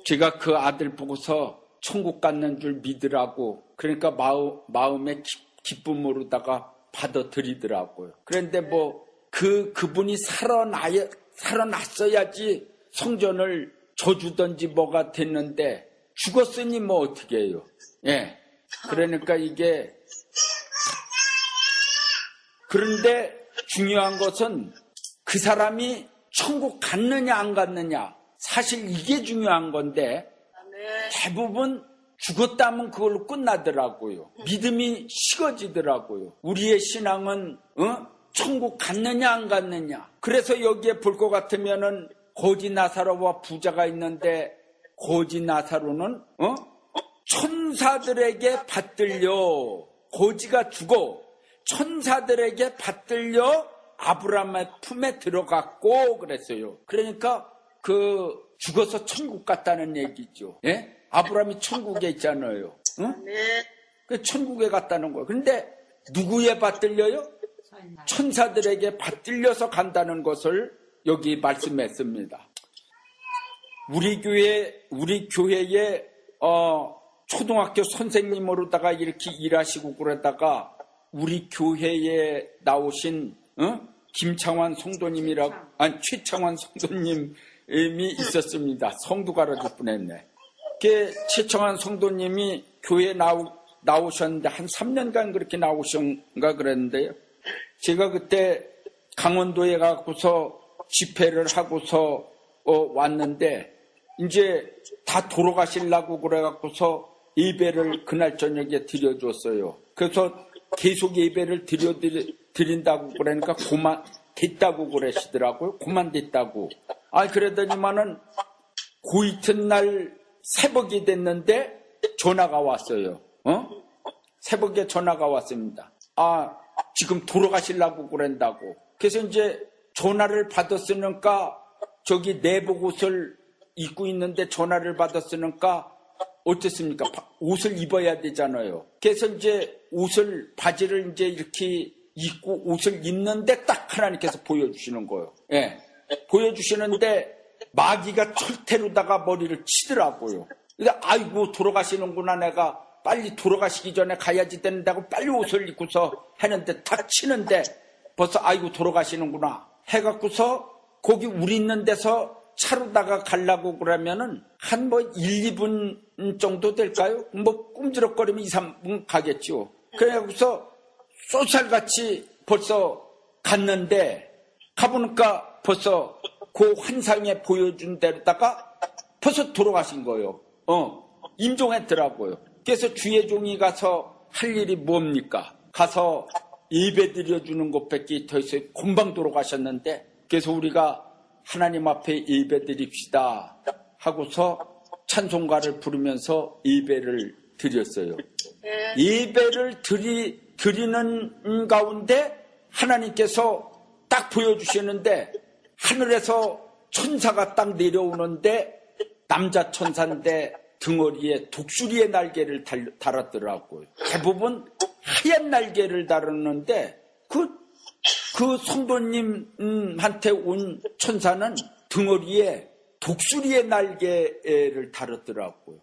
제가 그 아들 보고서 천국 갔는 줄 믿으라고 그러니까 마음의 기쁨으로다가 받아들이더라고요. 그런데 그분이 살아났어야지 성전을 져주든지 뭐가 됐는데 죽었으니 어떻게 해요? 예. 그러니까 이게 그런데 중요한 것은 그 사람이 천국 갔느냐 안 갔느냐 사실 이게 중요한 건데 대부분 죽었다면 그걸로 끝나더라고요. 믿음이 식어지더라고요. 우리의 신앙은 천국 갔느냐 안 갔느냐. 그래서 여기에 볼 것 같으면은 거지 나사로와 부자가 있는데 거지 나사로는 천사들에게 받들려 거지가 죽어 천사들에게 받들려 아브라함의 품에 들어갔고 그랬어요. 그러니까 죽어서 천국 갔다는 얘기죠. 예? 아브라함이 천국에 있잖아요. 응? 그 천국에 갔다는 거예요. 그런데 누구에 받들려요? 천사들에게 받들려서 간다는 것을 여기 말씀했습니다. 우리 교회에 초등학교 선생님으로다가 이렇게 일하시고 그러다가 우리 교회에 나오신 김창환 성도님이라고 최창환 성도님이 있었습니다. 성도 가르칠 뻔했네. 최창환 성도님이 교회에 나오셨는데 한 3년간 그렇게 나오셨는가 그랬는데요. 제가 그때 강원도에 가고서 집회를 하고서 왔는데 이제 다 돌아가시려고 그래갖고서 예배를 그날 저녁에 드려줬어요. 그래서 계속 예배를 드린다고 그러니까 고만 됐다고 그러시더라고요. 고만 됐다고. 그러더니만은 그 이튿날 새벽이 됐는데 전화가 왔어요. 새벽에 전화가 왔습니다. 지금 돌아가시려고 그런다고. 그래서 이제 전화를 받았으니까 저기 내복 옷을 입고 있는데 전화를 받았으니까 어떻습니까? 옷을 입어야 되잖아요. 그래서 이제 바지를 이제 이렇게 입고 옷을 입는데 딱 하나님께서 보여주시는 거예요. 예. 보여주시는데 마귀가 철퇴로다가 머리를 치더라고요. 근데 아이고 돌아가시는구나 내가 빨리 돌아가시기 전에 가야지 된다고 빨리 옷을 입고서 했는데 탁 치는데 벌써 아이고 돌아가시는구나 해갖고서 거기 우리 있는 데서 차로다가 가려고 그러면은 한 1, 2분 정도 될까요? 꿈지럭거리면 2, 3분 가겠죠. 그래갖고서 쏘살같이 벌써 갔는데 가보니까 벌써 그 환상에 보여준 데로다가 벌써 돌아가신 거예요. 임종했더라고요. 그래서 주의 종이 가서 할 일이 뭡니까? 가서 예배 드려주는 것밖에 더 있어요. 금방 돌아가셨는데 그래서 우리가 하나님 앞에 예배 드립시다 하고서 찬송가를 부르면서 예배를 드렸어요. 예배를 드리는 가운데 하나님께서 딱 보여주시는데 하늘에서 천사가 딱 내려오는데 남자 천사인데 등허리에 독수리의 날개를 달았더라고요. 대부분 하얀 날개를 달았는데 그 성도님한테 온 천사는 등허리에 독수리의 날개를 달았더라고요.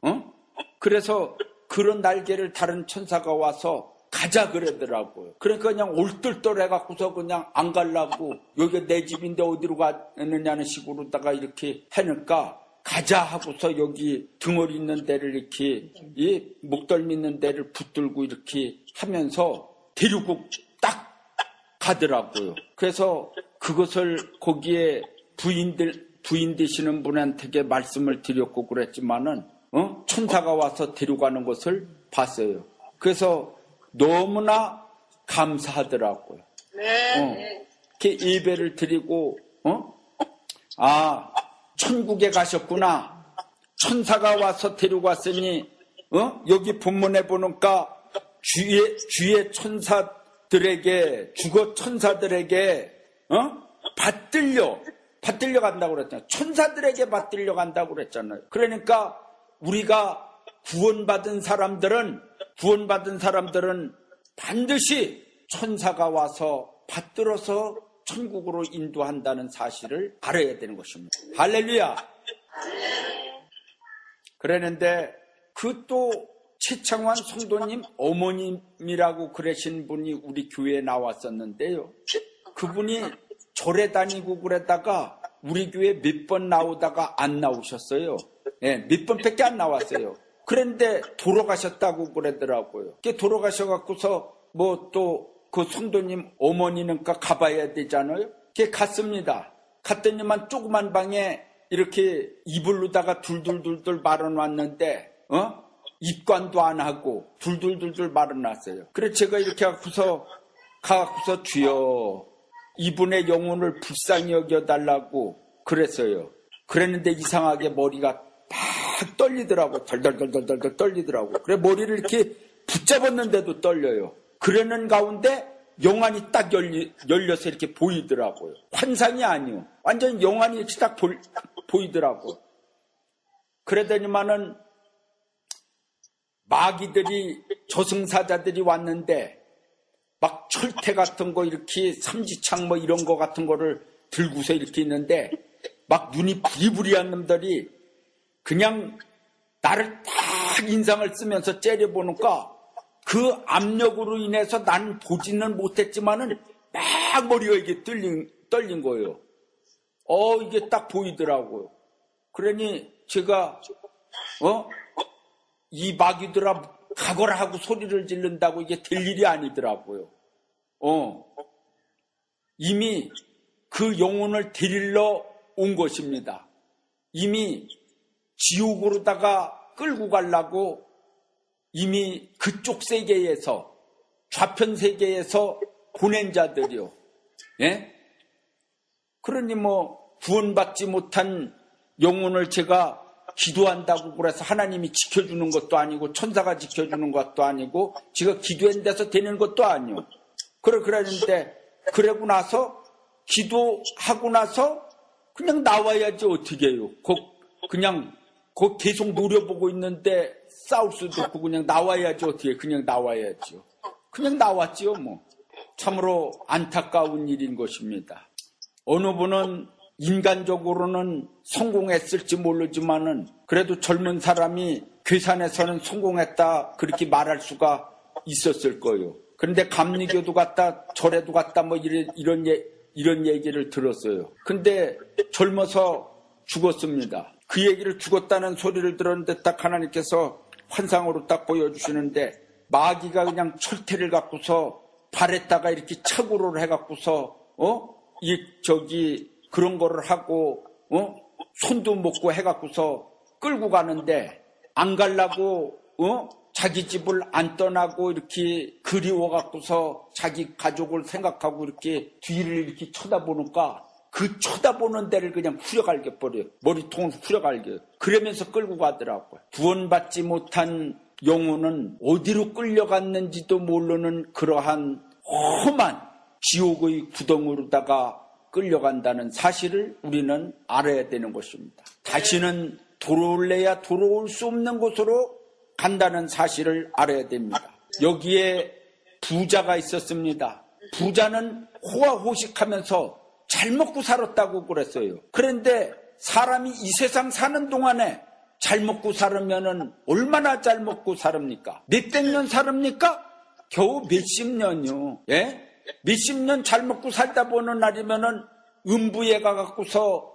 그래서 그런 날개를 다른 천사가 와서 가자 그러더라고요. 그러니까 그냥 올떨떨해갖고서 그냥 안 가려고 여기 내 집인데 어디로 가느냐는 식으로다가 이렇게 하니까 가자 하고서 여기 등허리 있는 데를 이렇게 이 목덜미 있는 데를 붙들고 이렇게 하면서 데리고 딱 가더라고요. 그래서 그것을 거기에 부인 되시는 분한테 말씀을 드렸고 그랬지만은 천사가 와서 데려가는 것을 봤어요. 그래서 너무나 감사하더라고요. 이렇게 예배를 드리고 천국에 가셨구나. 천사가 와서 데려갔으니 여기 본문에 보니까 주의 천사들에게 주거 천사들에게 받들려 간다고 그랬잖아요. 천사들에게 받들려 간다고 그랬잖아요. 그러니까 우리가 구원받은 사람들은 반드시 천사가 와서 받들어서 천국으로 인도한다는 사실을 알아야 되는 것입니다. 할렐루야. 그랬는데 그 또 최창환 성도님 어머님이라고 그러신 분이 우리 교회에 나왔었는데요. 그분이 절에 다니고 그러다가 우리 교회 몇 번 나오다가 안 나오셨어요. 네, 몇 번밖에 안 나왔어요. 그런데 돌아가셨다고 그러더라고요. 돌아가셔갖고서 뭐 또 그 성도님 어머니는 가봐야 되잖아요. 갔습니다. 갔더니만 조그만 방에 이렇게 이불로다가 둘둘둘둘 말아놨는데 입관도 안 하고 둘둘둘둘 말아놨어요. 그래서 제가 이렇게 가고서 주여 이분의 영혼을 불쌍히 여겨달라고 그랬어요. 그랬는데 이상하게 머리가 막 떨리더라고. 덜덜덜덜덜 떨리더라고. 그래 머리를 이렇게 붙잡았는데도 떨려요. 그러는 가운데 영안이 딱 열려서 이렇게 보이더라고요. 환상이 아니요. 완전 영안이 이렇게 딱 보이더라고요. 그러더니만은 마귀들이 저승사자들이 왔는데 막 철퇴 같은 거 이렇게 삼지창 뭐 이런 거 같은 거를 들고서 이렇게 있는데 막 눈이 부리부리한 놈들이 그냥 나를 딱 인상을 쓰면서 째려보니까 그 압력으로 인해서 난 보지는 못했지만은 막 머리가 이게 떨린 거예요. 이게 딱 보이더라고요. 그러니 제가 이 마귀들아 가거라 하고 소리를 지른다고 이게 될 일이 아니더라고요. 이미 그 영혼을 데리러 온 것입니다. 이미 지옥으로다가 끌고 가려고 이미 그쪽 세계에서 좌편 세계에서 보낸 자들이요. 예? 그러니 뭐 구원받지 못한 영혼을 제가 기도한다고 그래서 하나님이 지켜주는 것도 아니고 천사가 지켜주는 것도 아니고 제가 기도한 데서 되는 것도 아니요. 그러는데 그러고 나서 기도하고 나서 그냥 나와야지 어떻게 해요. 그냥 계속 노려보고 있는데 싸울 수도 없고 그냥 나와야지 어떻게 해요. 그냥 나와야지요. 그냥 나왔지요 뭐. 참으로 안타까운 일인 것입니다. 어느 분은 인간적으로는 성공했을지 모르지만은 그래도 젊은 사람이 괴산에서는 성공했다 그렇게 말할 수가 있었을 거예요. 그런데 감리교도 갔다 절에도 갔다 뭐 이런 얘기를 들었어요. 근데 젊어서 죽었습니다. 그 얘기를 죽었다는 소리를 들었는데 딱 하나님께서 환상으로 딱 보여주시는데 마귀가 그냥 철퇴를 갖고서 발에다가 이렇게 착오를 해갖고서 그런 거를 하고 손도 먹고 해갖고서 끌고 가는데 안 가려고 자기 집을 안 떠나고 이렇게 그리워갖고서 자기 가족을 생각하고 이렇게 뒤를 이렇게 쳐다보니까 그 쳐다보는 데를 그냥 후려갈겨 버려요. 머리통을 후려갈겨요. 그러면서 끌고 가더라고요. 구원받지 못한 영혼은 어디로 끌려갔는지도 모르는 그러한 험한 지옥의 구덩으로다가 끌려간다는 사실을 우리는 알아야 되는 것입니다. 다시는 돌아올래야 돌아올 수 없는 곳으로 간다는 사실을 알아야 됩니다. 여기에 부자가 있었습니다. 부자는 호화호식하면서 잘 먹고 살았다고 그랬어요. 그런데 사람이 이 세상 사는 동안에 잘 먹고 살으면은 얼마나 잘 먹고 살합니까? 몇백 년 살합니까? 겨우 몇십 년요. 예? 몇십 년 잘 먹고 살다 보는 날이면은 음부에 가갖고서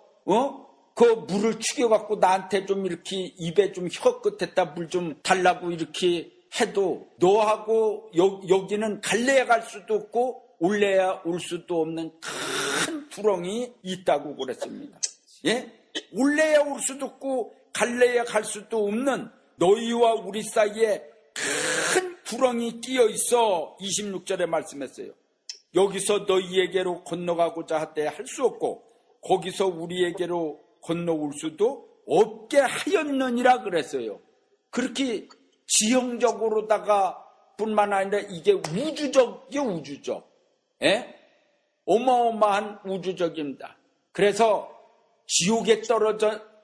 그 물을 죽여갖고 나한테 좀 이렇게 입에 좀 혀 끝에다 물 좀 달라고 이렇게 해도 너하고 여기는 갈래야 갈 수도 없고 올래야 올 수도 없는 큰 두렁이 있다고 그랬습니다. 예? 올래야 올 수도 없고 갈래야 갈 수도 없는 너희와 우리 사이에 큰 두렁이 끼어 있어. 26절에 말씀했어요. 여기서 너희에게로 건너가고자 하되 할 수 없고 거기서 우리에게로 건너올 수도 없게 하였느니라 그랬어요. 그렇게 지형적으로다가 뿐만 아니라 이게 우주적이요, 우주적. 예? 어마어마한 우주적입니다. 그래서 지옥에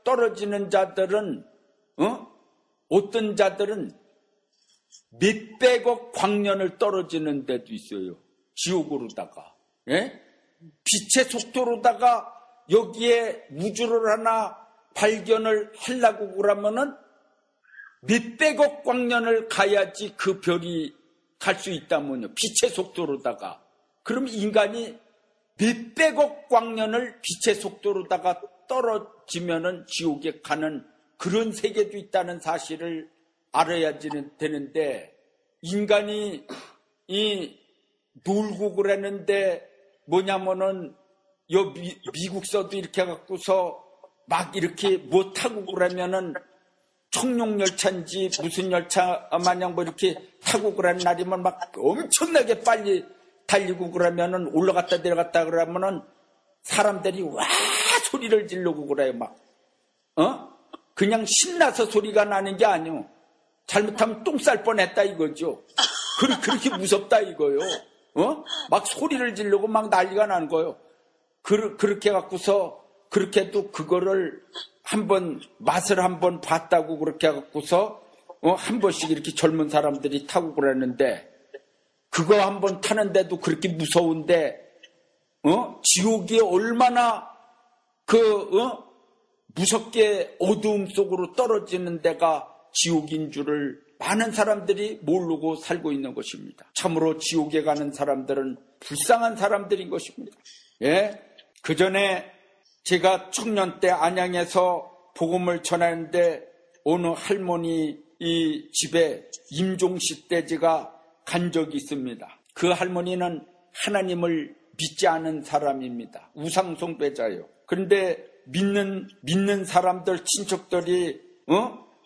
떨어지는 자들은, 어떤 자들은 몇백억 광년을 떨어지는 데도 있어요. 지옥으로다가. 예? 빛의 속도로다가 여기에 우주를 하나 발견을 하려고 그러면은 몇백억 광년을 가야지 그 별이 갈 수 있다면요. 빛의 속도로다가. 그럼 인간이 몇백억 광년을 빛의 속도로다가 떨어지면은 지옥에 가는 그런 세계도 있다는 사실을 알아야 되는데, 인간이 놀고 그랬는데 뭐냐면은 미국서도 이렇게 해갖고서 막 이렇게 뭐 타고 그러면은 청룡열차인지 무슨 열차 마냥 뭐 이렇게 타고 그러는 날이면 막 엄청나게 빨리 달리고 그러면은 올라갔다 내려갔다 그러면은 사람들이 와 소리를 지르고 그래요. 막 그냥 신나서 소리가 나는 게 아니오. 잘못하면 똥 쌀 뻔했다 이거죠. 그렇게 무섭다 이거요. 막 소리를 지르고 막 난리가 나는 거예요. 그렇게 갖고서 그렇게도 그거를 맛을 한번 봤다고 그렇게 갖고서 한 번씩 이렇게 젊은 사람들이 타고 그러는데, 그거 한번 타는데도 그렇게 무서운데 지옥이 얼마나 무섭게 어두움 속으로 떨어지는 데가 지옥인 줄을 많은 사람들이 모르고 살고 있는 것입니다. 참으로 지옥에 가는 사람들은 불쌍한 사람들인 것입니다. 예? 그 전에 제가 청년 때 안양에서 복음을 전하는데 어느 할머니 이 집에 임종식 때 제가 간 적이 있습니다. 그 할머니는 하나님을 믿지 않은 사람입니다. 우상숭배자예요. 그런데 믿는 사람들, 친척들이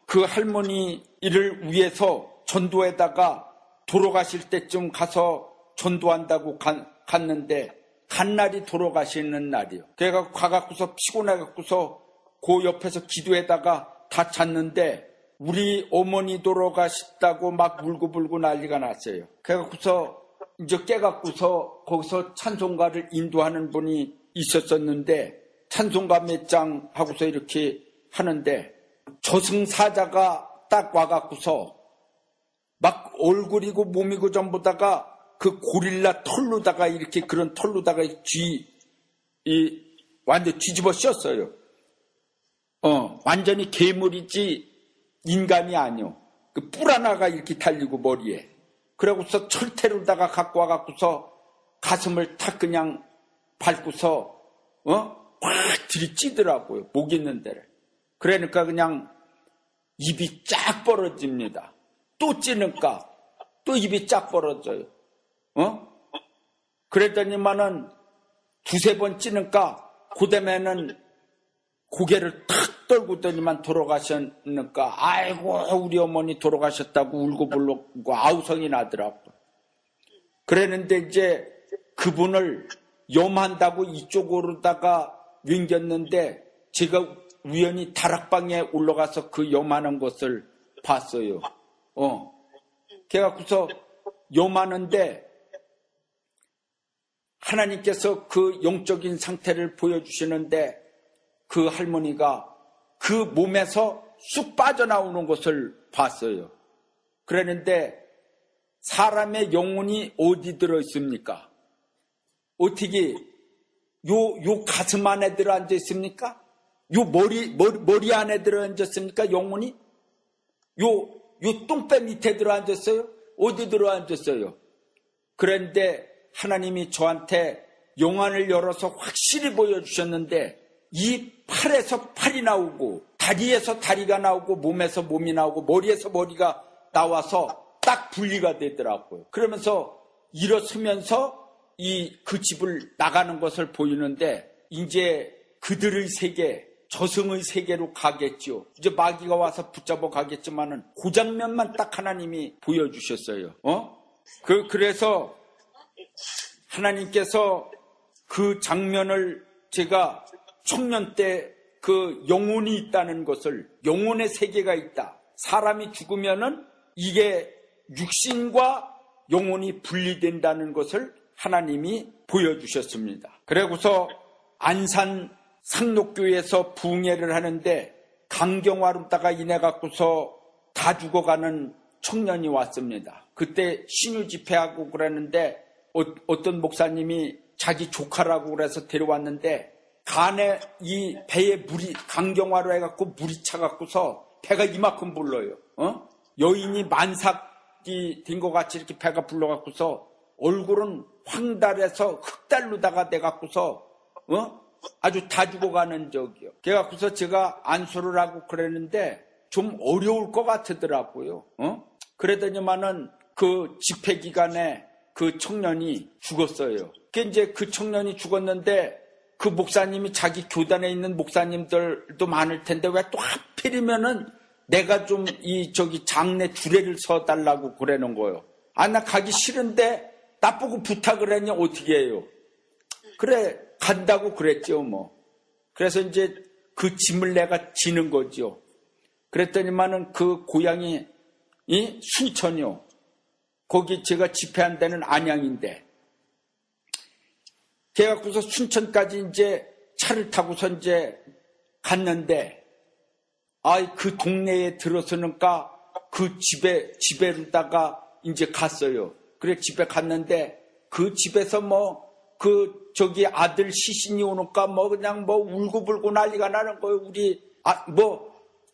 그 할머니를 위해서 전도에다가 돌아가실 때쯤 가서 전도한다고 갔는데, 간 날이 돌아가시는 날이요. 그래서 가갖고서 피곤해갖고서 그 옆에서 기도에다가 다 잤는데 우리 어머니 돌아가셨다고 막 울고불고 난리가 났어요. 그래갖고서 이제 깨갖고서 거기서 찬송가를 인도하는 분이 있었었는데, 찬송가 몇 장 하고서 이렇게 하는데 저승사자가 딱 와갖고서 막 얼굴이고 몸이고 전부다가 그 고릴라 털로다가 이렇게 그런 털로다가 완전 뒤집어 씌었어요. 완전히 괴물이지 인간이 아니요. 그 뿔 하나가 이렇게 달리고 머리에. 그러고서 철퇴로다가 갖고 와갖고서 가슴을 탁 그냥 밟고서 확 들이찌더라고요. 목 있는 데를. 그러니까 그냥 입이 쫙 벌어집니다. 또 찌니까 또 입이 쫙 벌어져요. 그랬더니만은 두세 번 찌니까 그다음에는 고개를 탁 떨구더니만 돌아가셨으니까 아이고 우리 어머니 돌아가셨다고 울고불고 아우성이 나더라고요. 그랬는데 이제 그분을 염한다고 이쪽으로다가 윙겼는데 제가 우연히 다락방에 올라가서 그 염하는 것을 봤어요. 그래갖고서 염하는데 하나님께서 그 영적인 상태를 보여주시는데 그 할머니가 그 몸에서 쑥 빠져나오는 것을 봤어요. 그랬는데 사람의 영혼이 어디 들어있습니까? 어떻게 요 가슴 안에 들어앉아 있습니까? 요 머리 안에 들어앉았습니까? 영혼이? 요 똥배 밑에 들어앉았어요? 어디 들어앉았어요? 그런데 하나님이 저한테 영안을 열어서 확실히 보여주셨는데 이 팔에서 팔이 나오고 다리에서 다리가 나오고 몸에서 몸이 나오고 머리에서 머리가 나와서 딱 분리가 되더라고요. 그러면서 일어서면서 그 집을 나가는 것을 보이는데 이제 그들의 세계, 저승의 세계로 가겠죠. 이제 마귀가 와서 붙잡아 가겠지만은 그 장면만 딱 하나님이 보여주셨어요. 그래서 하나님께서 그 장면을 제가 청년 때 그 영혼이 있다는 것을, 영혼의 세계가 있다. 사람이 죽으면은 이게 육신과 영혼이 분리된다는 것을 하나님이 보여주셨습니다. 그러고서 안산 상록교에서 부흥회를 하는데 강경화로다가 인해 갖고서 다 죽어가는 청년이 왔습니다. 그때 신유 집회하고 그랬는데 어떤 목사님이 자기 조카라고 그래서 데려왔는데 간에 이 배에 물이 강경화로 해갖고 물이 차갖고서 배가 이만큼 불러요. 여인이 만삭이 된 것 같이 이렇게 배가 불러갖고서 얼굴은 황달에서 흑달로다가 돼갖고서 아주 다 죽어가는 적이요. 그래갖고서 제가 안수를 하고 그랬는데 좀 어려울 것 같더라고요. 그러더니만은 그 집회 기간에 그 청년이 죽었어요. 이제 그 청년이 죽었는데 그 목사님이 자기 교단에 있는 목사님들도 많을 텐데 왜 또 하필이면은 내가 좀 장례 주례를 서달라고 그러는 거예요. 나 가기 싫은데 나보고 부탁을 했냐 어떻게 해요? 그래 간다고 그랬죠 뭐. 그래서 이제 그 짐을 내가 지는 거죠. 그랬더니만은 그 고향이 순천이요. 거기 제가 집회한 데는 안양인데. 그래갖고서 순천까지 이제 차를 타고서 이제 갔는데, 그 동네에 들어서는가 그 집에로다가 이제 갔어요. 그래 집에 갔는데 그 집에서 아들 시신이 오니까 그냥 울고불고 난리가 나는 거예요. 우리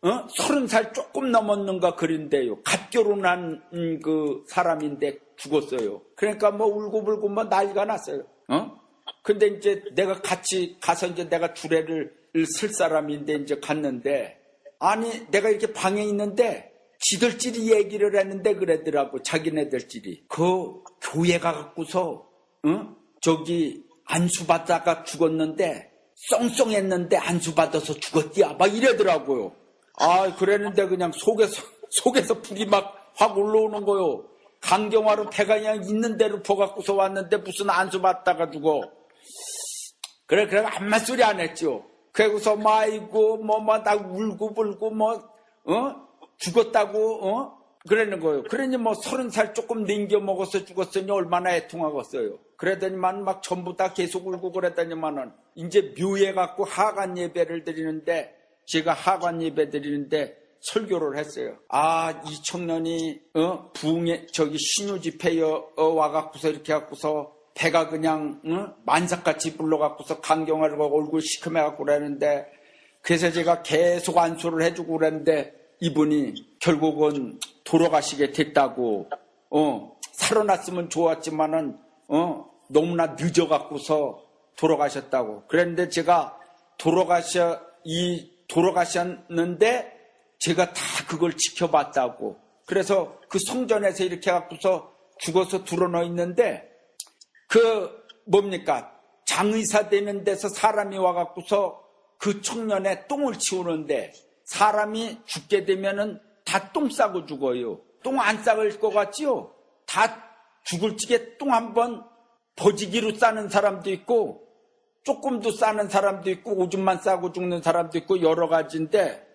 30살 조금 넘었는가 그런데요. 갓 결혼한 그 사람인데 죽었어요. 그러니까 울고불고 난리가 났어요. 근데 이제 내가 같이 가서 이제 내가 주례를 쓸 사람인데 이제 갔는데 내가 이렇게 방에 있는데 지들끼리 얘기를 했는데 그러더라고. 자기네들끼리 그 교회 가갖고서 안수받다가 죽었는데 썽썽했는데 안수받아서 죽었디야 막 이러더라고요. 그랬는데 그냥 속에서 불이 막 확 올라오는 거요. 강경화로 배가 그냥 있는 대로 퍼갖고서 왔는데 무슨 안수받다가 죽어. 그래 아무 소리 안 했죠. 그래고서 아이고 나 울고불고 죽었다고 그러는 거예요. 그러니 30살 조금 남겨 먹어서 죽었으니 얼마나 애통하겠어요. 그러더니만 전부 다 계속 울고 그러더니만은 이제 묘에 갖고 하관 예배를 드리는데 제가 하관 예배 드리는데 설교를 했어요. 이 청년이 부흥회 신유 집회에 와갖고서 이렇게 갖고서 배가 그냥 만삭같이 불러갖고서 강경화를 얼굴 시커매갖고 그러는데 그래서 제가 계속 안수를 해주고 그랬는데 이분이 결국은 돌아가시게 됐다고. 살아났으면 좋았지만은 너무나 늦어갖고서 돌아가셨다고. 그랬는데 제가 돌아가셨는데 제가 다 그걸 지켜봤다고. 그래서 그 성전에서 이렇게 해갖고서 죽어서 드러나 있는데 장의사 되는 데서 사람이 와갖고서 그 청년의 똥을 치우는데 사람이 죽게 되면은 다 똥 싸고 죽어요. 똥 안 싸을 것 같지요? 다 죽을 적에 똥 한번 버지기로 싸는 사람도 있고 조금도 싸는 사람도 있고 오줌만 싸고 죽는 사람도 있고 여러 가지인데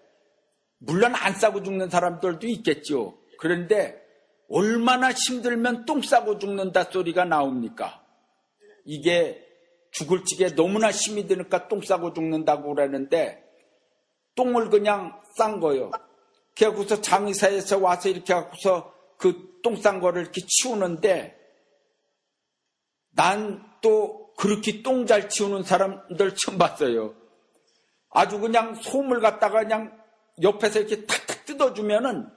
물론 안 싸고 죽는 사람들도 있겠죠. 그런데 얼마나 힘들면 똥 싸고 죽는다 소리가 나옵니까? 이게 죽을 지게 너무나 힘이 드니까 똥 싸고 죽는다고 그러는데 똥을 그냥 싼 거예요. 그래갖고서 장의사에서 와서 이렇게 갖고서 그 똥 싼 거를 이렇게 치우는데 난 또 그렇게 똥 잘 치우는 사람들 처음 봤어요. 아주 그냥 솜을 갖다가 그냥 옆에서 이렇게 탁탁 뜯어주면은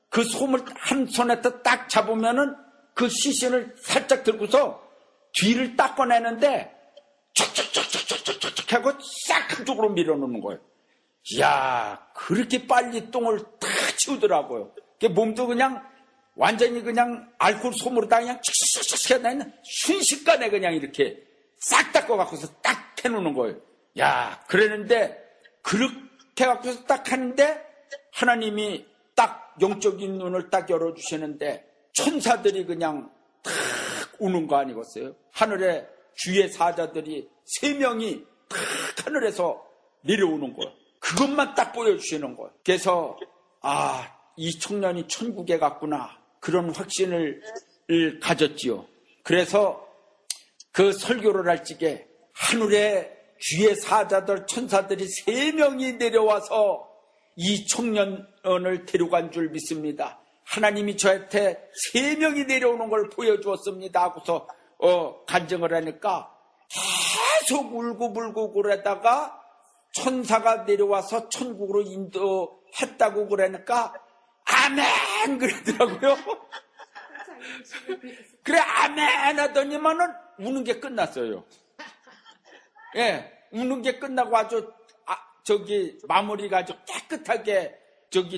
그 솜을 한 손에서 딱 잡으면은 그 시신을 살짝 들고서 뒤를 딱 꺼내는데 척척척척척척척 하고 싹 한쪽으로 밀어놓는 거예요. 이야, 그렇게 빨리 똥을 다 치우더라고요. 몸도 그냥 완전히 그냥 알코올 솜으로 다 그냥 칙칙칙칙 해서 순식간에 그냥 이렇게 싹 닦아갖고서 딱 해놓는 거예요. 야, 그랬는데 그렇게 해갖고서 딱 하는데 하나님이 딱 영적인 눈을 딱 열어주시는데 천사들이 그냥 탁 오는 거 아니겠어요? 하늘에 주의 사자들이 3명이 탁 하늘에서 내려오는 거예요. 그것만 딱 보여주시는 거예요. 그래서 이 청년이 천국에 갔구나, 그런 확신을 가졌지요. 그래서 그 설교를 할 적에 하늘에 주의 사자들 천사들이 3명이 내려와서 이 청년을 데려간 줄 믿습니다. 하나님이 저한테 3명이 내려오는 걸 보여주었습니다 하고서 간증을 하니까 계속 울고불고 그러다가 천사가 내려와서 천국으로 인도했다고 그러니까 아멘 그러더라고요. 그래 아멘 하더니만은 우는 게 끝났어요. 예, 우는 게 끝나고 아주 마무리가 아주 깨끗하게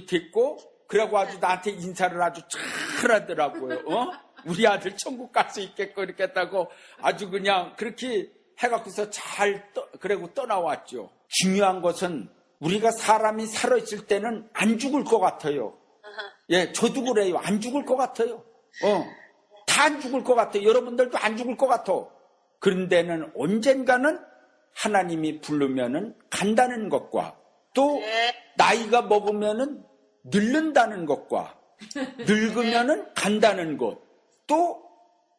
됐고, 그러고 아주 나한테 인사를 아주 잘 하더라고요. 우리 아들 천국 갈 수 있겠고 이렇게 했다고 아주 그냥 그렇게 해갖고서 그러고 떠나왔죠. 중요한 것은 우리가 사람이 살아있을 때는 안 죽을 것 같아요. 예, 저도 그래요. 안 죽을 것 같아요. 다 안 죽을 것 같아요. 여러분들도 안 죽을 것 같아. 그런데는 언젠가는 하나님이 부르면은 간다는 것과 또 나이가 먹으면은 늙는다는 것과 늙으면은 간다는 것, 또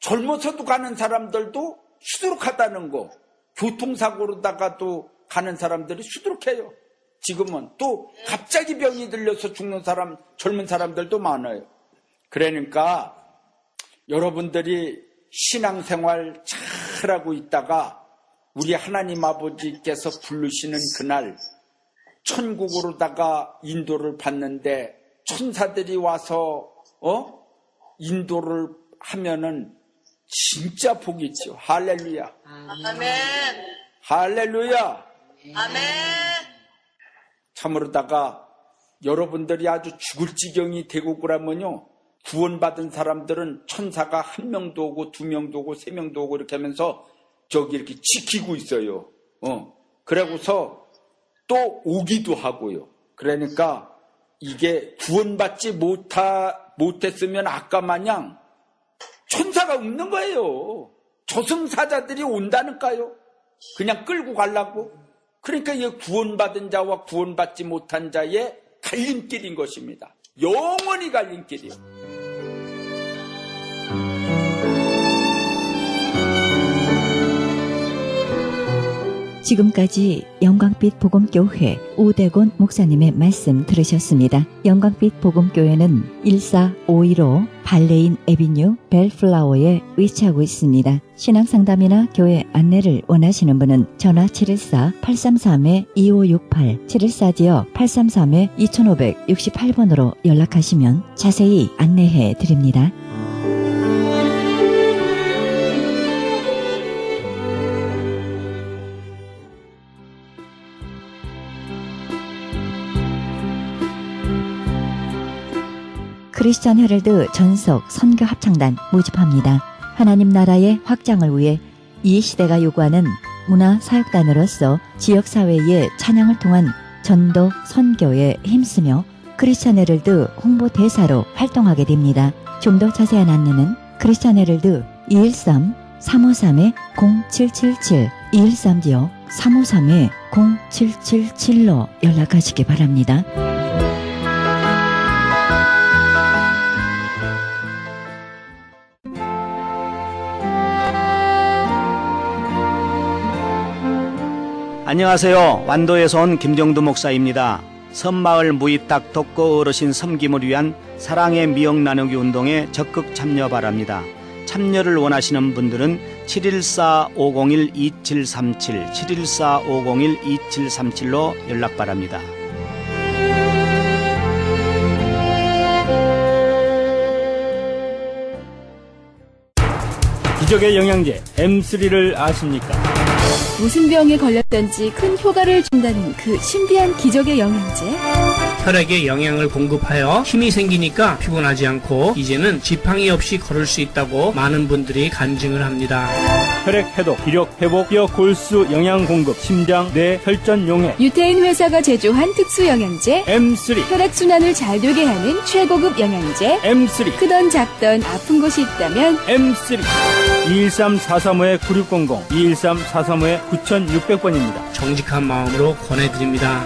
젊어서도 가는 사람들도 수두룩하다는 것, 교통사고로다가도 가는 사람들이 수두룩해요. 지금은 또 갑자기 병이 들려서 죽는 젊은 사람들도 많아요. 그러니까 여러분들이 신앙생활 잘하고 있다가 우리 하나님 아버지께서 부르시는 그날 천국으로다가 인도를 받는데 천사들이 와서 인도를 하면은 진짜 복이 있죠. 할렐루야. 아멘. 할렐루야. 아멘. 참으로다가 여러분들이 아주 죽을 지경이 되고 그러면요, 구원받은 사람들은 천사가 1명도 오고 2명도 오고 3명도 오고 이렇게 하면서 이렇게 지키고 있어요. 그러고서 또 오기도 하고요. 그러니까 이게 구원받지 못했으면 아까 마냥 천사가 없는 거예요. 저승사자들이 온다니까요. 그냥 끌고 가려고. 그러니까 이 구원받은 자와 구원받지 못한 자의 갈림길인 것입니다. 영원히 갈림길이요. 지금까지 영광빛 복음교회 우대곤 목사님의 말씀 들으셨습니다. 영광빛 복음교회는 14515 발레인 에비뉴 벨플라워에 위치하고 있습니다. 신앙상담이나 교회 안내를 원하시는 분은 전화 714-833-2568 714-833-2568번으로 연락하시면 자세히 안내해 드립니다. 크리스천 헤럴드 전속 선교 합창단 모집합니다. 하나님 나라의 확장을 위해 이 시대가 요구하는 문화 사역단으로서 지역사회의 찬양을 통한 전도 선교에 힘쓰며 크리스천 헤럴드 홍보대사로 활동하게 됩니다. 좀 더 자세한 안내는 크리스천 헤럴드 213-353-0777 213-353-0777로 연락하시기 바랍니다. 안녕하세요. 완도에서 온 김정두 목사입니다. 섬마을 무이탁 독거 어르신 섬김을 위한 사랑의 미역 나누기 운동에 적극 참여 바랍니다. 참여를 원하시는 분들은 714-501-2737, 714-501-2737로 연락 바랍니다. 기적의 영양제 M3를 아십니까? 무슨 병에 걸렸던지 큰 효과를 준다는 그 신비한 기적의 영양제. 혈액에 영양을 공급하여 힘이 생기니까 피곤하지 않고 이제는 지팡이 없이 걸을 수 있다고 많은 분들이 간증을 합니다. 혈액 해독, 기력 회복, 뼈 골수 영양 공급, 심장, 뇌, 혈전 용해. 유태인 회사가 제조한 특수 영양제 M3. 혈액 순환을 잘 되게 하는 최고급 영양제. M3. 크던 작던 아픈 곳이 있다면 M3. 213-435-9600, 213-435-9600번입니다. 정직한 마음으로 권해드립니다.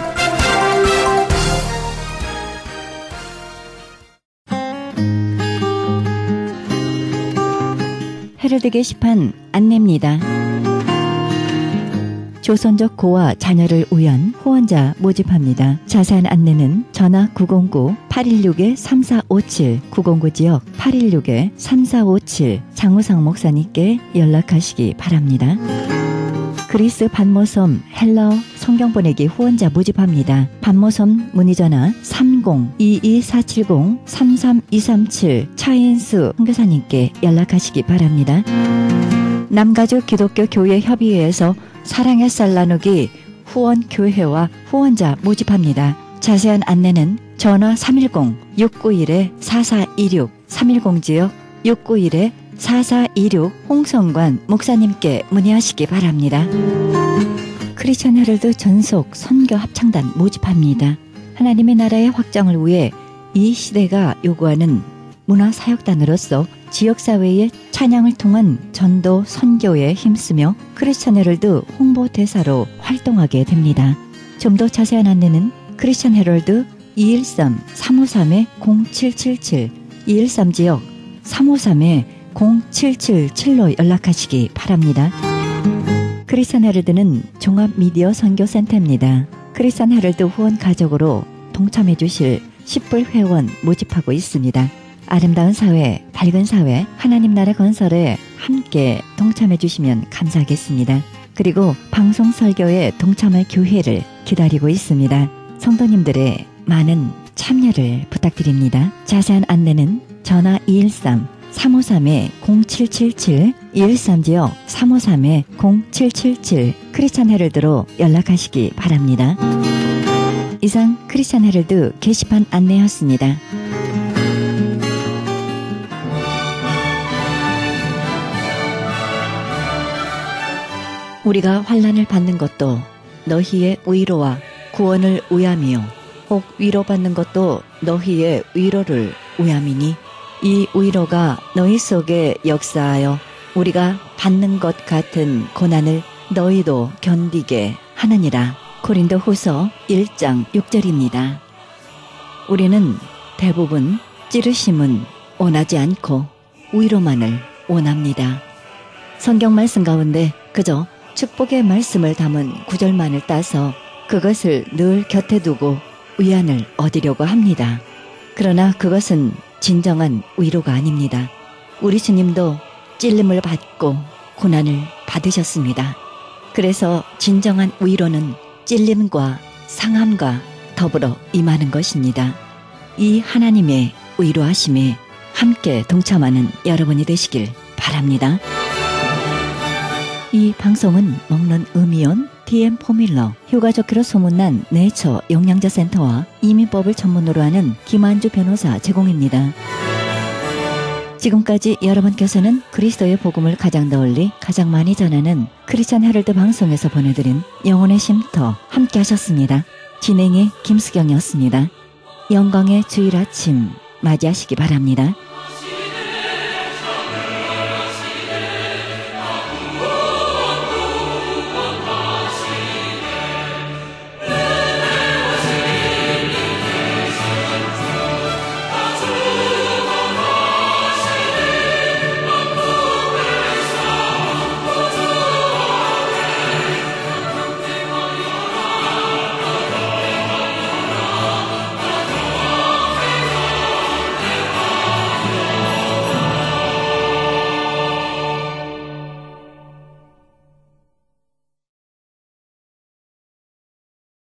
헤럴드 게시판 안내입니다. 조선족 고와 자녀를 위한 후원자 모집합니다. 자세한 안내는 전화 909-816-3457, 909 지역 816-3457 장우상 목사님께 연락하시기 바랍니다. 그리스 반모섬 헬러 성경 보내기 후원자 모집합니다. 반모섬 문의전화 30-22470-33237 차인수 선교사님께 연락하시기 바랍니다. 남가죽 기독교 교회 협의회에서 사랑의 쌀 나누기 후원교회와 후원자 모집합니다. 자세한 안내는 전화 310-691-4426, 310지역 691-4426 홍성관 목사님께 문의하시기 바랍니다. 크리스천 헤럴드 전속 선교 합창단 모집합니다. 하나님의 나라의 확장을 위해 이 시대가 요구하는 문화사역단으로서 지역사회의 찬양을 통한 전도 선교에 힘쓰며 크리스천 헤럴드 홍보대사로 활동하게 됩니다. 좀 더 자세한 안내는 크리스천 헤럴드 213-353-0777, 213지역 353-0777로 연락하시기 바랍니다. 크리스천 헤럴드는 종합미디어 선교센터입니다. 크리스천 헤럴드 후원 가족으로 동참해 주실 10불 회원 모집하고 있습니다. 아름다운 사회, 밝은 사회, 하나님 나라 건설에 함께 동참해 주시면 감사하겠습니다. 그리고 방송 설교에 동참할 교회를 기다리고 있습니다. 성도님들의 많은 참여를 부탁드립니다. 자세한 안내는 전화 213-353-0777, 213지역 353-0777 크리스천 헤럴드로 연락하시기 바랍니다. 이상 크리스천 헤럴드 게시판 안내였습니다. 우리가 환난을 받는 것도 너희의 위로와 구원을 위함이요 혹 위로받는 것도 너희의 위로를 위함이니 이 위로가 너희 속에 역사하여 우리가 받는 것 같은 고난을 너희도 견디게 하느니라. 고린도 후서 1장 6절입니다. 우리는 대부분 찌르심은 원하지 않고 위로만을 원합니다. 성경 말씀 가운데 그저 축복의 말씀을 담은 구절만을 따서 그것을 늘 곁에 두고 위안을 얻으려고 합니다. 그러나 그것은 진정한 위로가 아닙니다. 우리 주님도 찔림을 받고 고난을 받으셨습니다. 그래서 진정한 위로는 찔림과 상함과 더불어 임하는 것입니다. 이 하나님의 위로하심에 함께 동참하는 여러분이 되시길 바랍니다. 이 방송은 먹는 음이온 DM 포뮬러, 효과 좋기로 소문난 네이처 영양제 센터와 이민법을 전문으로 하는 김한주 변호사 제공입니다. 지금까지 여러분께서는 그리스도의 복음을 가장 널리 가장 많이 전하는 크리스천 헤럴드 방송에서 보내드린 영혼의 쉼터 함께 하셨습니다. 진행의 김수경이었습니다. 영광의 주일 아침 맞이하시기 바랍니다.